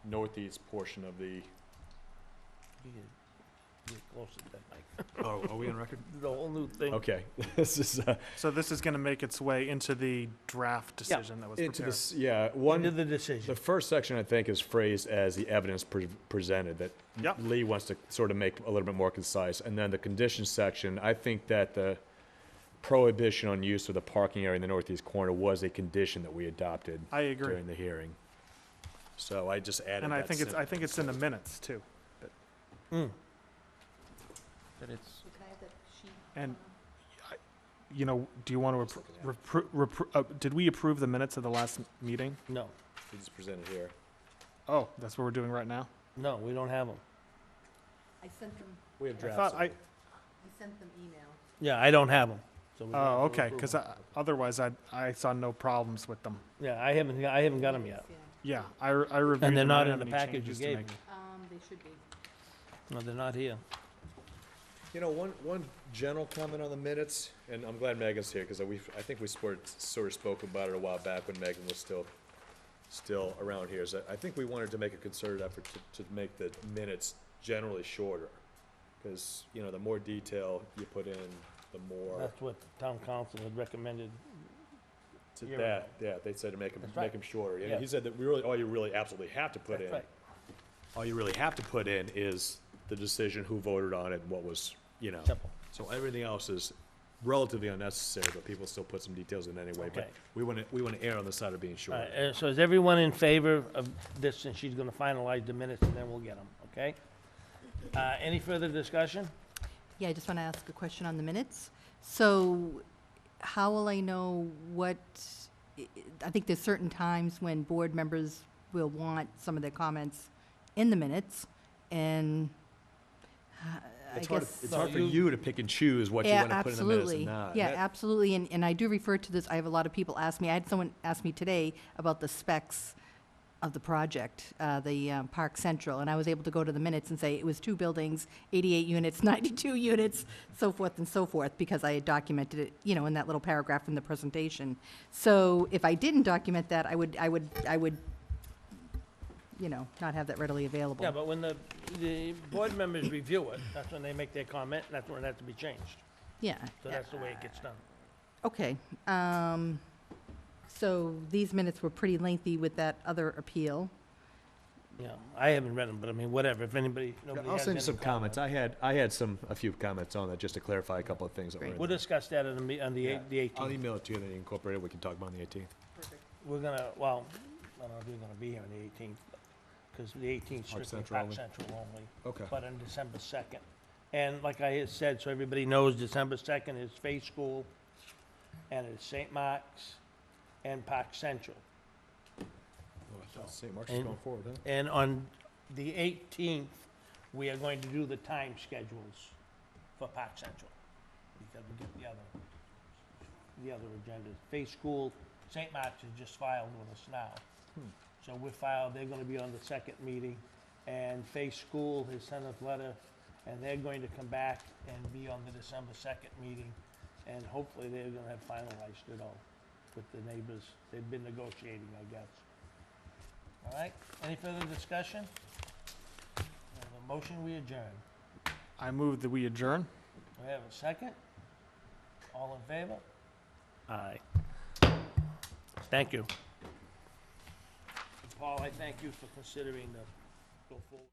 Speaker 18: northeast portion of the,
Speaker 1: You get closer to that mic.
Speaker 18: oh, are we on record?
Speaker 1: The whole new thing.
Speaker 18: Okay, this is,
Speaker 19: So this is going to make its way into the draft decision that was
Speaker 18: into
Speaker 19: prepared.
Speaker 18: this, yeah, one.
Speaker 1: Into the decision.
Speaker 18: The first section, I think, is phrased as the evidence presented, that
Speaker 19: Yep.
Speaker 18: Lee wants to sort of make a little bit more concise. And then the conditions section, I think that the prohibition on use of the parking area in the northeast corner was a condition that we adopted
Speaker 19: I agree.
Speaker 18: during the hearing. So I just added
Speaker 19: And I
Speaker 18: that
Speaker 19: think it's,
Speaker 18: sen-
Speaker 19: I think it's in the minutes too.
Speaker 1: Mm.
Speaker 10: That it's,
Speaker 19: And, you know, do you want to, did we approve the minutes of the last meeting?
Speaker 1: No,
Speaker 18: It's presented here.
Speaker 19: Oh, that's what we're doing right now?
Speaker 1: no, we don't have them.
Speaker 8: I sent them,
Speaker 18: We have
Speaker 19: I
Speaker 18: drafts.
Speaker 19: thought
Speaker 18: of
Speaker 19: I,
Speaker 18: it.
Speaker 8: sent them email.
Speaker 1: Yeah, I don't have them. So we don't have
Speaker 19: oh,
Speaker 1: to
Speaker 19: okay,
Speaker 1: approve
Speaker 19: because
Speaker 1: 'em.
Speaker 19: otherwise I saw no problems with them.
Speaker 1: Yeah, I haven't got them yet.
Speaker 19: Yeah, I reviewed
Speaker 1: And they're
Speaker 19: them.
Speaker 1: not
Speaker 19: I
Speaker 1: in
Speaker 19: didn't
Speaker 1: the
Speaker 19: have any
Speaker 1: package you
Speaker 19: changes to
Speaker 1: gave
Speaker 19: make.
Speaker 1: me.
Speaker 8: They should be.
Speaker 1: No, they're not here.
Speaker 18: You know, one general comment on the minutes, and I'm glad Megan's here, because I think we sort of spoke about it a while back when Megan was still around here, is that I think we wanted to make a concerted effort to make the minutes generally shorter. Because, you know, the more detail you put in, the more,
Speaker 1: That's what the town council had recommended.
Speaker 18: to
Speaker 1: year
Speaker 18: that,
Speaker 1: ago.
Speaker 18: yeah, they said to make
Speaker 1: That's
Speaker 18: them,
Speaker 1: right.
Speaker 18: shorter. And
Speaker 1: Yeah.
Speaker 18: he said that all you really absolutely have to put
Speaker 1: That's
Speaker 18: in,
Speaker 1: right.
Speaker 18: all you really have to put in is the decision, who voted on it, and what was,
Speaker 1: Simple.
Speaker 18: So everything else is relatively unnecessary, but people still put some details in anyway. But
Speaker 1: Okay.
Speaker 18: we want to err on the side of being
Speaker 1: All
Speaker 18: short.
Speaker 1: right, so is everyone in favor of this, and she's gonna finalize the minutes, and then we'll get them, okay? Any further discussion?
Speaker 8: Yeah, I just want to ask a question on the minutes. So how will I know what, I think there's certain times when board members will want some of their comments in the minutes, and I
Speaker 18: It's hard,
Speaker 8: guess.
Speaker 18: it's hard for you to pick and choose what you want to put in the minutes and
Speaker 8: absolutely.
Speaker 18: not.
Speaker 8: Yeah,
Speaker 18: That-
Speaker 8: absolutely, and I do refer to this, I have a lot of people ask me, I had someone ask me today about the specs of the project, the Park Central, and I was able to go to the minutes and say it was 2 buildings, 88 units, 92 units, so forth, because I had documented it, in that little paragraph in the presentation. So if I didn't document that, I would, not have that readily available.
Speaker 1: Yeah, but when the board members review it, that's when they make their comment, and that's when it has to be changed.
Speaker 8: Yeah.
Speaker 1: So that's the way it gets done.
Speaker 8: Okay, so these minutes were pretty lengthy with that other appeal.
Speaker 1: Yeah, I haven't read them, but I mean, whatever, if anybody, nobody
Speaker 18: I'll
Speaker 1: has
Speaker 18: send
Speaker 1: any
Speaker 18: you some comments. I had a few comments on that, just to clarify a couple of things that were in
Speaker 1: We'll
Speaker 18: there.
Speaker 1: discuss that on the, on the
Speaker 18: Yeah.
Speaker 1: the 18th.
Speaker 18: I'll email it to you, and then you incorporate it, we can talk about it on the 18th.
Speaker 1: We're gonna, well, I don't know if we're gonna be here on the 18th, because the 18th
Speaker 18: Park
Speaker 1: strictly
Speaker 18: Central
Speaker 1: Park
Speaker 18: only?
Speaker 1: Central only.
Speaker 18: Okay.
Speaker 1: But on December 2nd. And like I had said, so everybody knows, December 2nd is Faith School, and it's St. Mark's, and Park Central.
Speaker 18: St. Mark's is
Speaker 1: And-
Speaker 18: going forward, huh?
Speaker 1: And on the 18th, we are going to do the time schedules for Park Central, because we get the other agendas. Faith School, St. Mark's is just filed with us now. So we're filed, they're gonna be on the second meeting, and Faith School has sent us a letter, and they're going to come back and be on the December 2nd meeting, and hopefully they're gonna have finalized it all with the neighbors. They've been negotiating, I guess. All right, any further discussion? The motion, we adjourn.
Speaker 19: I move that we adjourn.
Speaker 1: We have a second? All in favor? Aye. Thank you. Paul, I thank you for considering the go forward.